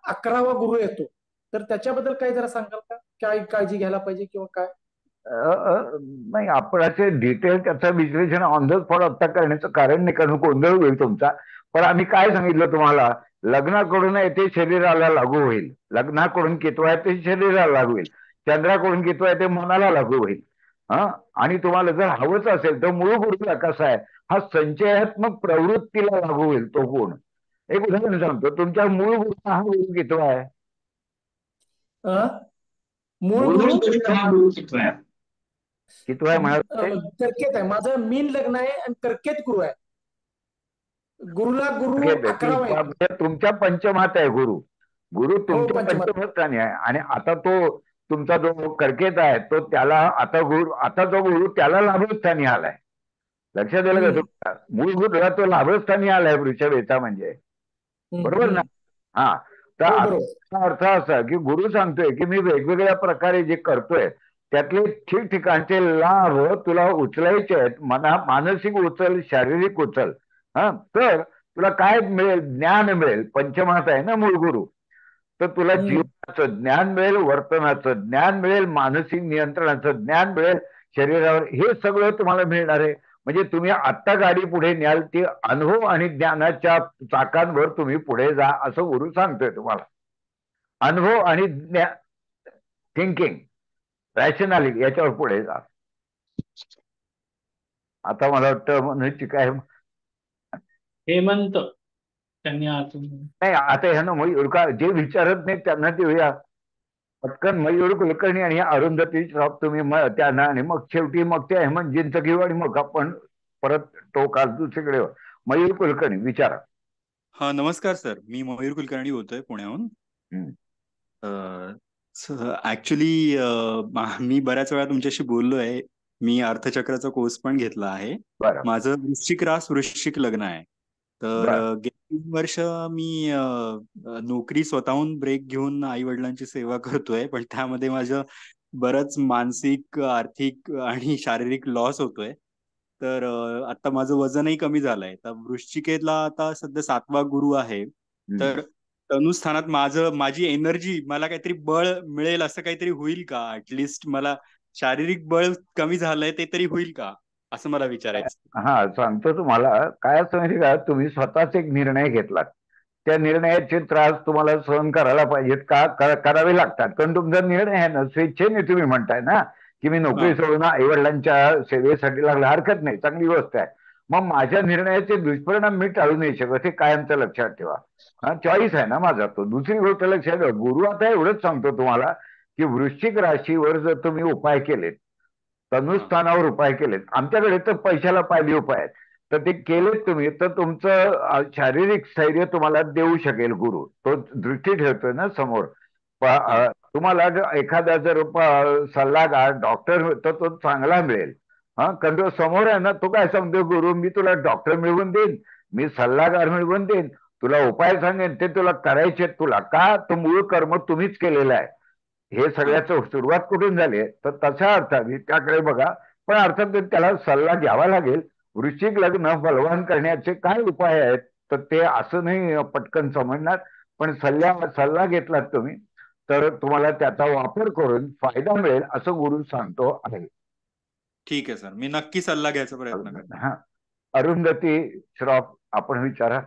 11वा गुरु येतो, तर त्याच्याबद्दल काही जरा सांगाल का? काय काळजी घ्यायला पाहिजे किंवा काय? नाही, आपण असे डिटेल त्याचं विश्लेषण ऑन द स्पॉट आता करण्याचं कारण नाही, कारण गोंधळ होईल तुमचा. पण आम्ही काय सांगितलं तुम्हाला, लग्नाकडून आहे ते शरीराला लागू होईल, लग्नाकडून केतू आहे ते शरीराला लागू होईल, चंद्राकडून केतू आहे ते मनाला लागू होईल. हा. आणि तुम्हाला जर हवंच असेल तर मूळ गुरुला कसा आहे, हा संचयात्मक प्रवृत्तीला लागू होईल तो गुण. एक उदाहरण सांगतो, तुमच्या मूळ गुरुचा हा गुरु कितवा आहे? अं, मूळ मूळ गुरु गुरुचा हा गुरु कितवा आहे? कितवा आहे म्हणाल? कर्केत आहे. माझं मीन लग्न आहे आणि कर्केत गुरु आहे. गुरुला गुरु अकरावा आहे. म्हणजे तुमच्या पंचमात आहे गुरु. गुरु तुमच्या पंचमात. पंचमस्थानी आहे. आणि आता तो तुमचा जो कर्केत आहे तो त्याला आता जो गुरु त्याला लाभस्थानी आलाय. लक्षात आलं का तुमच्या? मूळ गुरुला तो लाभस्थानी आलाय वृषभेचा म्हणजे. बरोबर ना? हा. तर आता अर्थ असा की गुरु सांगतोय की मी वेगवेगळ्या प्रकारे जे करतोय त्यातले ठिकठिकाणचे लाभ तुला उचलायचे आहेत. मानसिक उचल, शारीरिक उचल. हा. तर तुला काय मिळेल? ज्ञान मिळेल. पंचमात आहे ना मूळ गुरु. तर तुला जीवनाचं ज्ञान मिळेल, वर्तनाचं ज्ञान मिळेल, मानसिक नियंत्रणाचं ज्ञान मिळेल, शरीरावर हे सगळं तुम्हाला मिळणार आहे. म्हणजे तुम्ही आत्ता गाडी पुढे न्याल ती अनुभव आणि ज्ञानाच्या चाकांवर तुम्ही पुढे जा असं गुरु सांगतोय तुम्हाला. अनुभव आणि थिंकिंग, रॅशनॅलिटी याच्यावर पुढे जा. आता मला वाटतं म्हणजे काय हेमंत त्यांनी नाही, आता ह्यानं मयूर का जे विचारत नाही त्यांना देऊया पटकन. मयूर कुलकर्णी आणि अरुंधती श्रॉफ तुम्ही त्यांना, आणि मग शेवटी मग ते हेमंतजींचं घेऊ आणि मग आपण परत टोका दुसरीकडे. मयूर कुलकर्णी विचारा. हा, नमस्कार सर. मी मयूर कुलकर्णी बोलतोय पुण्याहून. ऍक्च्युली मी बऱ्याच वेळा तुमच्याशी बोललोय. मी अर्थचक्राचा कोर्स पण घेतला आहे. माझं वृश्चिक रास वृश्चिक लग्न आहे. तर गेली 3 वर्ष मी नोकरी स्वतःहून ब्रेक घेऊन आई वडिलांची सेवा करतोय, पण त्यामध्ये माझं बरंच मानसिक, आर्थिक आणि शारीरिक लॉस होतोय. तर आता माझं वजनही कमी झालंय. तर वृश्चिकेतला आता सध्या 7वा गुरु आहे. तर तनुस्थानात माझी एनर्जी, मला काहीतरी बळ मिळेल असं काहीतरी होईल का? ऍटलिस्ट मला शारीरिक बळ कमी झालंय ते तरी होईल का, असं मला विचारायचं. हा, सांगतो तुम्हाला. काय असं माहिती का, तुम्ही स्वतःच एक निर्णय घेतलात, त्या निर्णयाचे त्रास तुम्हाला सहन करायला पाहिजेत का? करावे लागतात. कारण तुमचा निर्णय आहे ना, स्वेच्छेने तुम्ही म्हणताय ना की मी नोकरी सोडून आई वडिलांच्या सेवेसाठी लागला, हरकत नाही, चांगली गोष्ट आहे. मग माझ्या निर्णयाचे दुष्परिणाम मी टाळू नाही शकत, हे कायमचं लक्षात ठेवा. हा, चॉईस आहे ना माझा तो. दुसरी गोष्ट लक्षात ठेवा, गुरु आता एवढंच सांगतो तुम्हाला की वृश्चिक राशीवर जर तुम्ही उपाय केलेत, तनुस्थानावर उपाय केलेत, आमच्याकडे तर पैशाला पायली उपाय आहेत, तर ते केलेत तुम्ही, तर तुमचं शारीरिक स्थैर्य तुम्हाला देऊ शकेल गुरु. तो दृष्टी ठेवतोय ना समोर. तुम्हाला एखादा जर सल्लागार डॉक्टर तर तो चांगला मिळेल. हा, कारण तो समोर आहे ना, तो काय सांगतो गुरु, मी तुला डॉक्टर मिळवून देईन, मी सल्लागार मिळवून देईन, तुला उपाय सांगेन, ते तुला करायचे. तुला का? तो मूळ कर्म तुम्हीच केलेलं आहे. हे सगळ्याचं सुरुवात कुठून झाली आहे, तर तशा अर्थाने त्याकडे बघा. पण अर्थात त्याला सल्ला घ्यावा लागेल. वृश्चिक लग्न बलवान करण्याचे काय उपाय आहेत, तर ते असं नाही पटकन समजणार. पण सल्ला घेतलात तुम्ही तर तुम्हाला त्याचा वापर करून फायदा मिळेल असं गुरु सांगतो आहे. ठीक आहे सर, मी नक्की सल्ला घ्यायचा प्रयत्न करतो. हा, अरुंधती श्रॉफ आपण विचारा.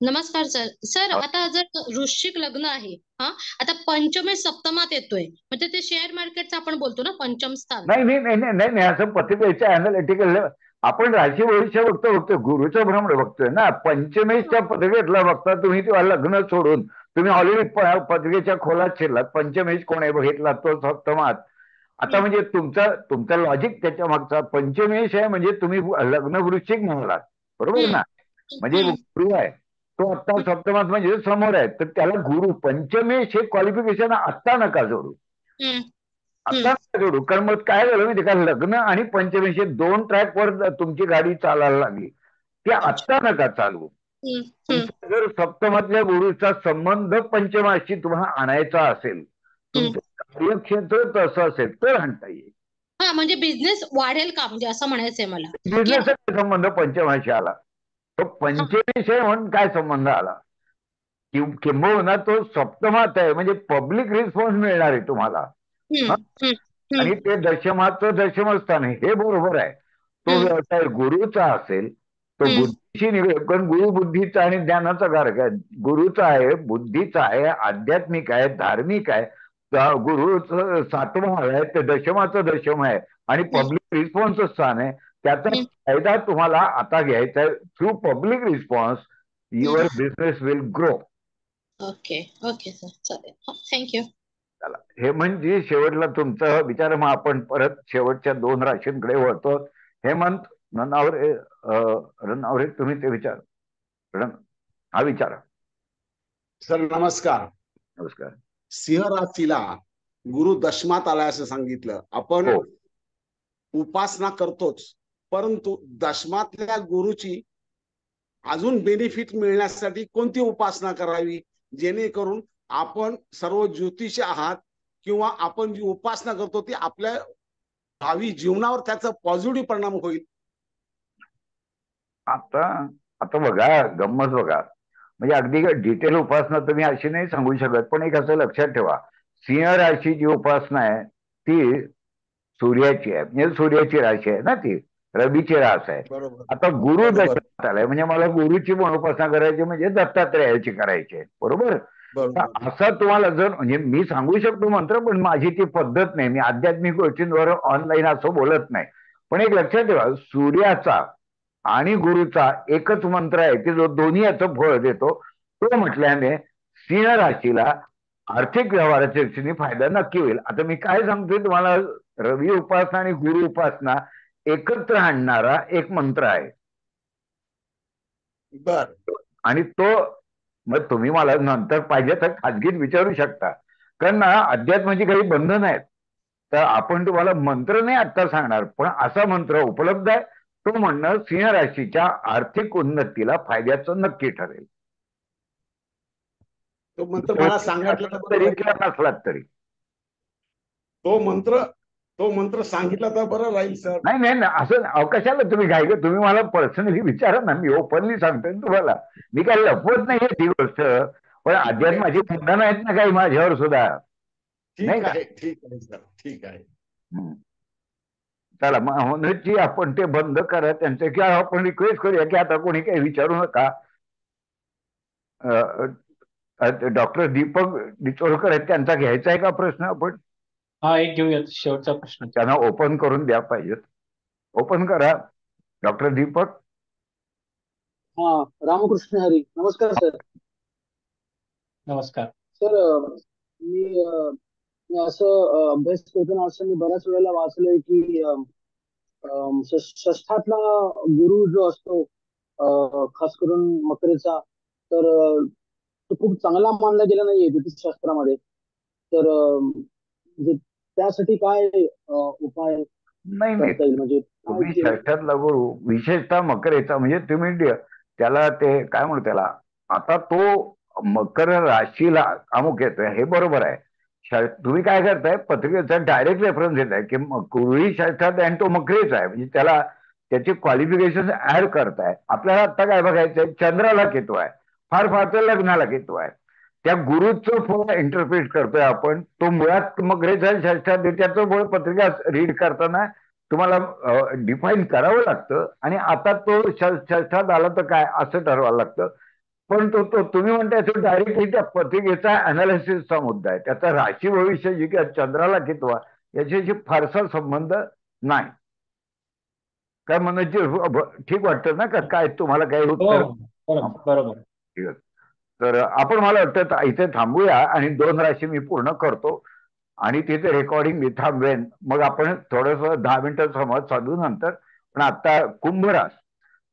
नमस्कार सर. सर, आता जर वृश्चिक लग्न आहे, आता पंचमे सप्तमात येतोय, म्हणजे ते शेअर मार्केटचं आपण बोलतो ना पंचम स्थान. नाही, असं पतिपेच्या अनालिटिकल आपण राशी भविष्य बघतो, गुरुचं भ्रमण बघतोय ना. पंचमेशच्या पत्रिकेतला बघता तुम्ही, तेव्हा लग्न सोडून तुम्ही ऑलरेडी पत्रिकेच्या खोलात शिरलात. पंचमेश कोण आहे बघितला, तो सप्तमात. आता म्हणजे तुमचं लॉजिक त्याच्या मागचा पंचमेश आहे, म्हणजे तुम्ही लग्न वृश्चिक म्हणालात, बरोबर ना? म्हणजे गुरु आहे तो आत्ता सप्तमात म्हणजे समोर आहे, तर त्याला गुरु पंचमेश हे क्वालिफिकेशन आत्ता नका जोडू, आत्ता नका जोडू. कारण मग काय झालं माहिती का, लग्न आणि पंचमेश हे 2 ट्रॅकवर तुमची गाडी चालायला लागली, ते आत्ता नका चालवू. जर सप्तमातल्या गुरुचा संबंध पंचमाशी तुम्हाला आणायचा असेल, तुमचं कार्यक्षेत्र तसं असेल तर आणता येईल. हा, म्हणजे बिझनेस वाढेल का, म्हणजे असं म्हणायचंय मला. बिझनेसचा संबंध पंचमाशी आला, तो पंचमेश आहे म्हणून काय संबंध आला? किंबहुना तो सप्तमात आहे, म्हणजे पब्लिक रिस्पॉन्स मिळणार आहे तुम्हाला. आणि ते दशमाचं दशमस्थान आहे, हे बरोबर आहे. तो व्यवसाय गुरुचा असेल, तो बुद्धीशी निगडीत, कारण गुरु बुद्धीचा आणि ज्ञानाचा कारक आहे. गुरुचा आहे, बुद्धीचा आहे, आध्यात्मिक आहे, धार्मिक आहे. गुरुचं 7वं आहे ते दशमाचं दशम आहे आणि पब्लिक रिस्पॉन्सचं स्थान आहे. त्याचा फायदा तुम्हाला आता घ्यायचा आहे. Through public response your business will grow. Okay okay sir, चालेल, थँक्यू. चला, हे म्हणजे शेवटला तुमचा विचार. मग आपण परत शेवटच्या 2 राशींकडे वळतो. हेमंत रनआवरे, रनआवरे तुम्ही ते विचार, हा विचारा. सर नमस्कार. नमस्कार. सिंह राशीला गुरु दशमात आलाय असं सांगितलं आपण. उपासना करतोच, परंतु दशमातल्या गुरुची अजून बेनिफिट मिळण्यासाठी कोणती उपासना करावी जेणेकरून आपण सर्व ज्योतिषी आहात किंवा आपण जी उपासना करतो ती आपल्या भावी जीवनावर त्याचा पॉझिटिव्ह परिणाम होईल? आता आता बघा, गंमत बघा, म्हणजे अगदी डिटेल उपासना तुम्ही अशी नाही सांगू शकत, पण एक असं लक्षात ठेवा, सिंह राशी जी उपासना आहे ती सूर्याची आहे. म्हणजे सूर्याची राशी आहे ना, ती रवीची रास आहे. आता गुरु दशमात आलाय म्हणजे मला गुरुची पण उपासना करायची, म्हणजे दत्तात्रयाची करायची आहे. बरोबर. असं तुम्हाला जर, म्हणजे मी सांगू शकतो मंत्र, पण माझी ती पद्धत नाही. मी आध्यात्मिक गोष्टींवर ऑनलाईन असं बोलत नाही. पण एक लक्षात ठेवा, सूर्याचा आणि गुरुचा एकच मंत्र आहे की जो दोन्ही याचं फळ देतो. तो म्हटल्याने सिंह राशीला आर्थिक व्यवहाराच्या दृष्टीने फायदा नक्की होईल. आता मी काय सांगतोय तुम्हाला, रवी उपासना आणि गुरु उपासना एकत्र आणणारा एक मंत्र आहे. बर. आणि तो मग तुम्ही मला नंतर पाहिजे तर खाजगीत विचारू शकता, कारण ना अध्यात्माची काही बंधन आहेत. तर आपण तुम्हाला मंत्र नाही आता सांगणार, पण असा मंत्र उपलब्ध आहे. तो म्हणणं सिंह राशीच्या आर्थिक उन्नतीला फायद्याचं नक्की ठरेल. तो मंत्र मला सांगितलं तरी किंवा नसलात तरी तो मंत्र सांगितला तर बरं राहील सर. नाही नाही नाही, असं कशाला तुम्ही काय, तुम्ही मला पर्सनली विचारा ना, मी ओपनली सांगतोय तुम्हाला. मी काही लपवत नाहीये ती गोष्ट, पण अध्यात्माची बंधन आहेत ना काही माझ्यावर सुद्धा. नाही का? ठीक आहे सर, ठीक आहे. चला, मग म्हणूनची आपण ते बंद करा त्यांचं, की आपण रिक्वेस्ट करूया की आता कोणी काही विचारू नका. डॉक्टर दीपक डिचोलकर आहेत, त्यांचा घ्यायचा आहे का प्रश्न आपण? हा, एक घेऊयात, शेवटचा प्रश्न. त्यांना ओपन करून द्या पाहिजेत. ओपन करा डॉक्टर दीपक. हा, रामकृष्ण हरी. नमस्कार सर. नमस्कार सर. मी असं अभ्यास करताना असं मी बऱ्याच वेळेला वाचलंय की षष्ठातला गुरु जो असतो, खास करून मकरेचा, तर तो खूप चांगला मानला गेला नाहीये ज्योतिषशास्त्रामध्ये. तर म्हणजे त्यासाठी काय उपाय नाही करता येईल? म्हणजे तुम्ही षष्ठातला गुरु विशेषतः मकरेचा, म्हणजे तुम्ही त्याला ते काय म्हणू त्याला, आता तो मकर राशीला अमुक येतोय हे बरोबर आहे. तुम्ही काय करताय, पत्रिकेचा डायरेक्ट रेफरन्स देताय की गुरुही षष्ठात आणि तो मकरेचा आहे, म्हणजे त्याला त्याचे क्वालिफिकेशन ऍड करताय. आपल्याला आता काय बघायचंय, चंद्राला केतू आहे, फार फार तर लग्नाला केतू आहे. त्या गुरुचं फळ इंटरप्रिट करतोय आपण. तो मुळात मकरेचा षष्ठात, त्याचं फळ पत्रिका रीड करताना तुम्हाला डिफाईन करावं लागतं. आणि आता तो षष्ठात आला तर काय असं ठरवावं लागतं. पण तो तुम्ही म्हणताय तो डायरेक्टली त्या पत्रिकेचा अनालिसिसचा मुद्दा आहे. त्याचा राशी भविष्य जी काय चंद्राला कितवा याच्याशी फारसा संबंध नाही. काय म्हणजे ठीक वाटतं ना का, काय तुम्हाला काही उत्तर? बरोबर. ठीक आहे. तर आपण मला वाटतं इथे थांबूया आणि 2 राशी मी पूर्ण करतो आणि तिथे रेकॉर्डिंग मी थांबवेन. मग आपण थोडस 10 मिनिटं संवाद साधू नंतर. पण आता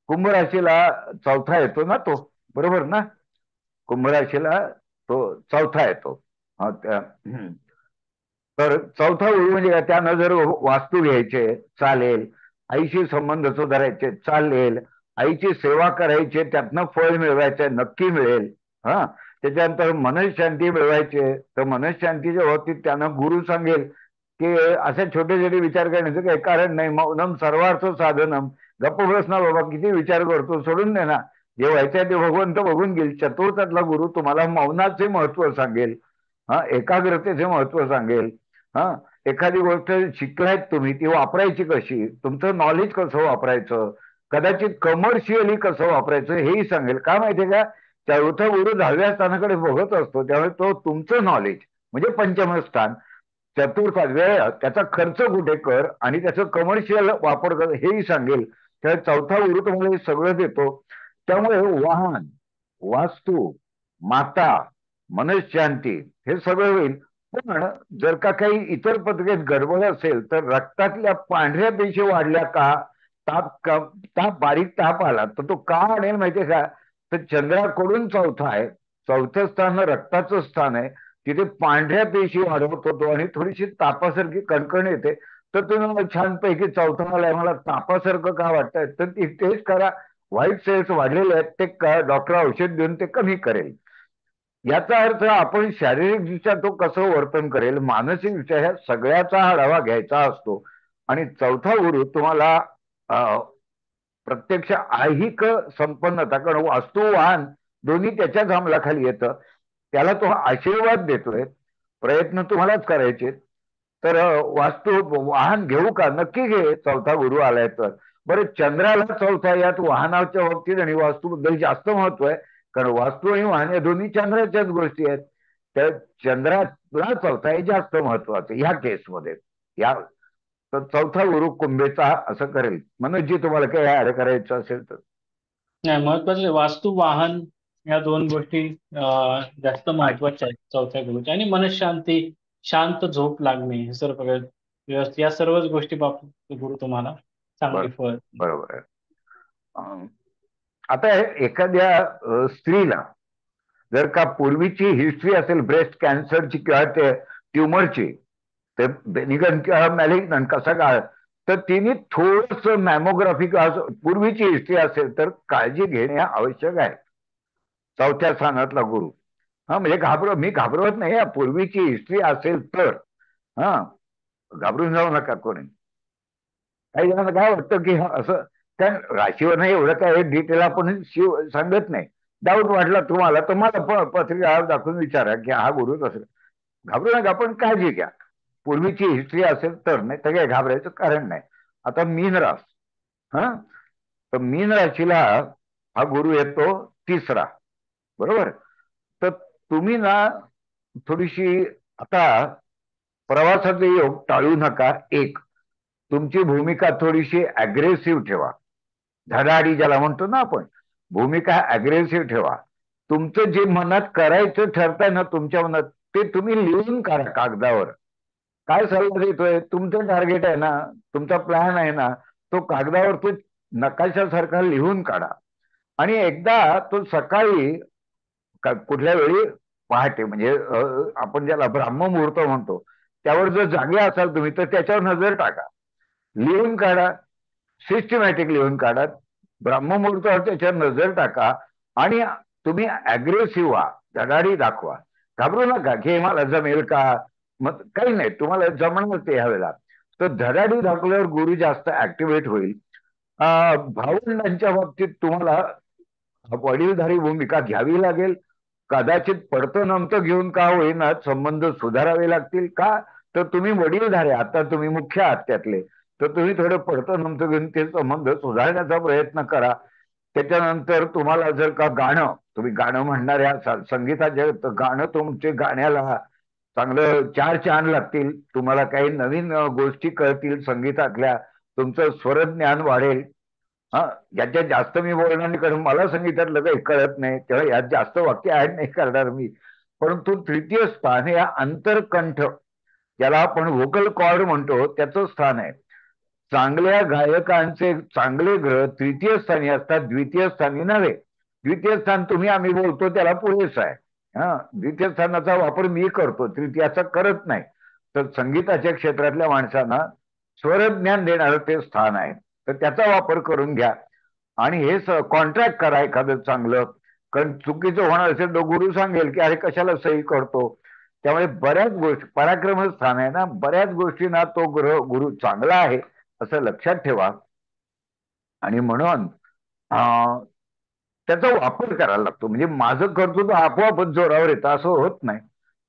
कुंभ राशीला 4था येतो ना तो, बरोबर ना? कुंभ राशीला तो 4था येतो. तर 4था गुरु म्हणजे त्यानं जर वास्तू घ्यायचे चालेल, आईशी संबंध सुधारायचे चालेल, आईची सेवा करायची, त्यातनं फळ मिळवायचं नक्की मिळेल. हा, त्याच्यानंतर मनशांती मिळवायचे तर मनशांतीच्या बाबतीत त्यानं गुरु सांगेल की असे छोटे छोटे विचार करण्याचं काही कारण नाही. मौनम सर्वार्थ साधनम. गप्प बसना बाबा, किती विचार करतो, सोडून दे ना. जे व्हायचंय ते भगवंत बघून घेईल. चतुर्थातला गुरु तुम्हाला मौनाचे महत्व सांगेल, एकाग्रतेचे महत्व सांगेल. एखादी गोष्ट शिकलायत तुम्ही, ती वापरायची कशी, तुमचं नॉलेज कसं वापरायचं, कदाचित कमर्शियली कसं वापरायचं हेही सांगेल. का माहितीये का, चौथा गुरु 10व्या स्थानाकडे बघत असतो, त्यामुळे तो तुमचं नॉलेज म्हणजे पंचम स्थान. चतुर्थ वेळ, त्याचा खर्च कुठे कर आणि त्याचं कमर्शियल वापर कर हेही सांगेल. त्या चौथा गुरु तुम्हाला हे सगळं देतो. त्यामुळे वाहन, वास्तू, माता, मनशांती हे सगळं होईल. पण जर का काही इतर पद्धतीत गडबड असेल तर रक्तातल्या पांढऱ्या पेशी वाढल्या का, ताप बारीक ताप आला तर तो का आणेल माहितीये का, तर चंद्राकडून चौथा आहे, चौथं स्थान रक्ताचं स्थान आहे, तिथे पांढऱ्या पेशी वाढवत होतो आणि थोडीशी तापासारखी कणकण येते. तर तुम्ही छानपैकी चौथा आलाय, मला तापासारखं का वाटतंय, तर ती टेस्ट करा. व्हाईट सेल्स वाढलेले आहेत ते डॉक्टर औषध देऊन ते कमी करेल. याचा अर्थ आपण शारीरिकदृष्ट्या तो कसं वर्तन करेल, मानसिकदृष्ट्या ह्या सगळ्याचा आढावा घ्यायचा असतो. आणि चौथा गुरु तुम्हाला प्रत्यक्ष ऐहिक संपन्नता, कारण वास्तू वाहन दोन्ही त्याच्याच अंमलाखाली येतं, त्याला तो आशीर्वाद देतोय. प्रयत्न तुम्हालाच करायचे. तर वास्तू वाहन घेऊ का, नक्की घे चौथा गुरु आलाय तर. बरं, चंद्राला चौथा यात वाहनाच्या बाबतीत आणि वास्तूबद्दल जास्त महत्व आहे, कारण वास्तू आणि वाहन या दोन्ही चंद्राच्याच गोष्टी आहेत. त्या चंद्राला चौथा हे जास्त महत्वाचं ह्या केसमध्ये. या तर चौथा गुरु कुंभेचा असं करेल. मनोजजी, तुम्हाला काही ऍड करायचं असेल तर. नाही, महत्वाचे वास्तू वाहन या दोन गोष्टी जास्त महत्वाच्या आहेत चौथ्या गुरुच्या. आणि मनशांती, शांत झोप लागणे, हे सर्व व्यवस्थित, या सर्वच गोष्टी बाबतीत गुरु तुम्हाला चांगली फळ. बरोबर आहे. आता एखाद्या स्त्रीला जर का पूर्वीची हिस्ट्री असेल ब्रेस्ट कॅन्सरची किंवा ते ट्युमरची, ते बेनिगन किंवा मॅलिग्नंट कसा काय, तर तिने थोडस मॅमोग्राफी पूर्वीची हिस्ट्री असेल तर काळजी घेणे आवश्यक आहे. चौथ्या स्थानातला गुरु. म्हणजे मी घाबरवत नाही, पूर्वीची हिस्ट्री असेल तर घाबरून जाऊ नका कोणी. काही जणांना काय वाटतं की असं, कारण राशीवर नाही एवढं काय डिटेल आपण सांगत नाही. डाऊट वाटला तुम्हाला तर मला पत्रिका दाखवून विचारा की हा गुरु कसं. घाबरू नका, पण काळजी घ्या. पूर्वीची हिस्ट्री असेल तर, नाही तर काही घाबरायचं कारण नाही. आता मीन रास, तर मीन राशीला हा गुरु येतो तिसरा, बरोबर. तर तुम्ही ना थोडीशी आता प्रवासाचे योग टाळू नका. एक, तुमची भूमिका थोडीशी अग्रेसिव्ह ठेवा, धडाडी ज्याला म्हणतो ना आपण, भूमिका अग्रेसिव्ह ठेवा. तुमचं जे मनात करायचं ठरतंय ना तुमच्या मनात, ते तुम्ही लिहून काढा कागदावर. काय सल्ला देतोय, तुमचं टार्गेट आहे ना, तुमचा प्लॅन आहे ना, तो कागदावर तो नकाशासारखा लिहून काढा. आणि एकदा तो सकाळी कुठल्या वेळी, पहाटे म्हणजे आपण ज्याला ब्राह्ममुहूर्त म्हणतो, त्यावर जर जागे असाल तुम्ही तर त्याच्यावर नजर टाका, लिहून काढा, सिस्टमॅटिक लिहून काढा. ब्राह्ममुहूर्तावर त्याच्यावर नजर टाका आणि तुम्ही अग्रेसिव्ह व्हा, धडाडी दाखवा. घाबरू नका की मला जमेल का, मग काही नाही, तुम्हाला जमणार ते ह्यावेळेला. तर धडाडी दाखवल्यावर गुरु जास्त ऍक्टिव्हेट होईल. भावंडांच्या बाबतीत तुम्हाला वडीलधारी भूमिका घ्यावी लागेल. कदाचित पडतं नमतं घेऊन का होईना संबंध सुधारावे लागतील. का, तर तुम्ही वडीलधारे, आता तुम्ही मुख्य आहात त्यातले, तर तुम्ही थोडं पडतं नमतं घेऊन ते संबंध सुधारण्याचा प्रयत्न करा. त्याच्यानंतर तुम्हाला जर का गाणं, तुम्ही गाणं म्हणणारे असाल, संगीताचे, तर गाणं तुमचे गाण्याला चांगलं चार चांद लागतील. तुम्हाला काही नवीन गोष्टी कळतील संगीतातल्या, तुमचं स्वरज्ञान वाढेल. याच्यात जास्त मी बोलणार नाही, कारण मला संगीतातलं काही कळत नाही, तेव्हा यात जास्त वाक्य ऍड नाही करणार मी. परंतु तृतीय स्थान हे अंतरकंठ, ज्याला आपण व्होकल कॉर्ड म्हणतो, त्याचं स्थान आहे. चांगल्या गायकांचे चांगले ग्रह तृतीय स्थानी असतात, द्वितीय स्थानी नव्हे. द्वितीय स्थान तुम्ही आम्ही बोलतो त्याला पुरेसं आहे. द्वितीय स्थानाचा वापर मी करतो, तृतीयाचा करत नाही. तर संगीताच्या क्षेत्रातल्या माणसांना स्वरज्ञान देणारं ते स्थान आहे, तर त्याचा वापर करून घ्या. आणि हे कॉन्ट्रॅक्ट करा एखादं चांगलं, कारण चुकीचं होणार असेल तर गुरु सांगेल की अरे कशाला सही करतो. त्यामुळे बऱ्याच गोष्टी, पराक्रम स्थान आहे ना, बऱ्याच गोष्टींना तो गुरु चांगला आहे असं लक्षात ठेवा. आणि म्हणून त्याचा वापर करायला लागतो. म्हणजे माझं करतो तो आपोआपच जोरावर येतं असं होत नाही,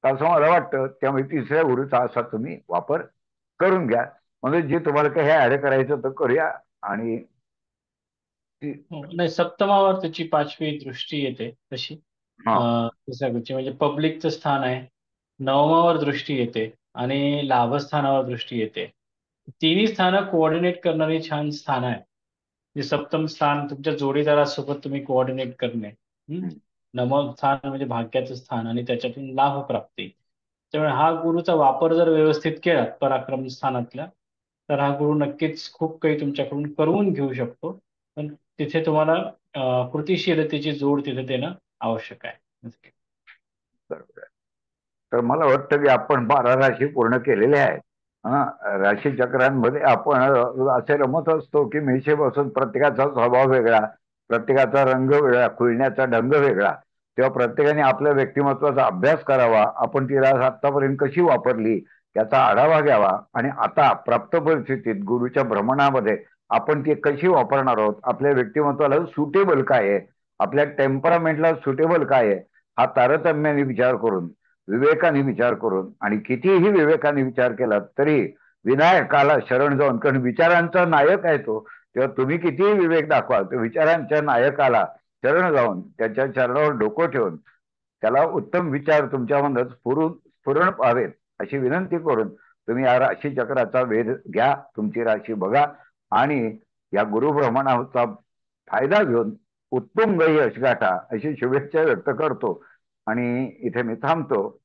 असं मला वाटतं. त्यामुळे तिसऱ्या गुरुचा असा तुम्ही वापर करून घ्या. म्हणजे जे तुम्हाला काही ऍड करायचं तर करूया. आणि नाही, सप्तमावर त्याची 5वी दृष्टी येते तशी तिसऱ्या गुरुची, म्हणजे पब्लिकचं स्थान आहे, नवमावर दृष्टी येते आणि लाभस्थानावर दृष्टी येते. तिन्ही स्थानं कोऑर्डिनेट करणारी छान स्थानं आहे. जे सप्तम स्थान तुमच्या जोडीदारासोबत तुम्ही कोऑर्डिनेट करणे. नवम स्थान म्हणजे भाग्याचं स्थान आणि त्याच्यातून लाभ प्राप्ती. त्यामुळे हा गुरुचा वापर जर व्यवस्थित केला पराक्रम स्थानातल्या, तर हा गुरु नक्कीच खूप काही तुमच्याकडून करून घेऊ शकतो. पण तिथे तुम्हाला कृतिशीलतेची जोड तिथे देणं आवश्यक आहे. बरोबर आहे. तर मला वाटतं की आपण 12 राशी पूर्ण केलेल्या आहेत. राशी चक्रांमध्ये आपण असे रमत असतो की मेषेपासून प्रत्येकाचा स्वभाव वेगळा, प्रत्येकाचा रंग वेगळा, खुलण्याचा ढंग वेगळा. तेव्हा प्रत्येकाने आपल्या व्यक्तिमत्वाचा अभ्यास करावा. आपण ती रास आतापर्यंत कशी वापरली त्याचा आढावा घ्यावा आणि आता प्राप्त परिस्थितीत गुरुच्या भ्रमणामध्ये आपण ती कशी वापरणार आहोत, आपल्या व्यक्तिमत्वाला सुटेबल काय आहे, आपल्या टेम्परामेंटला सुटेबल काय आहे, हा तारतम्याने विचार करून, विवेकाने विचार करून, आणि कितीही विवेकाने विचार केला तरी विनायकाला शरण जाऊन, कारण विचारांचा नायक आहे तो, तेव्हा तुम्ही कितीही विवेक दाखवा, तो विचारांच्या नायकाला शरण जाऊन त्याच्या चरणावर डोकं ठेवून त्याला उत्तम विचार तुमच्यामध्ये स्फुरण पाहावेत अशी विनंती करून तुम्ही या राशी चक्राचा वेध घ्या, तुमची राशी बघा आणि या गुरुभ्रमणाचा फायदा घेऊन उत्तुंग यश गाठा अशी शुभेच्छा व्यक्त करतो आणि इथे मी थांबतो.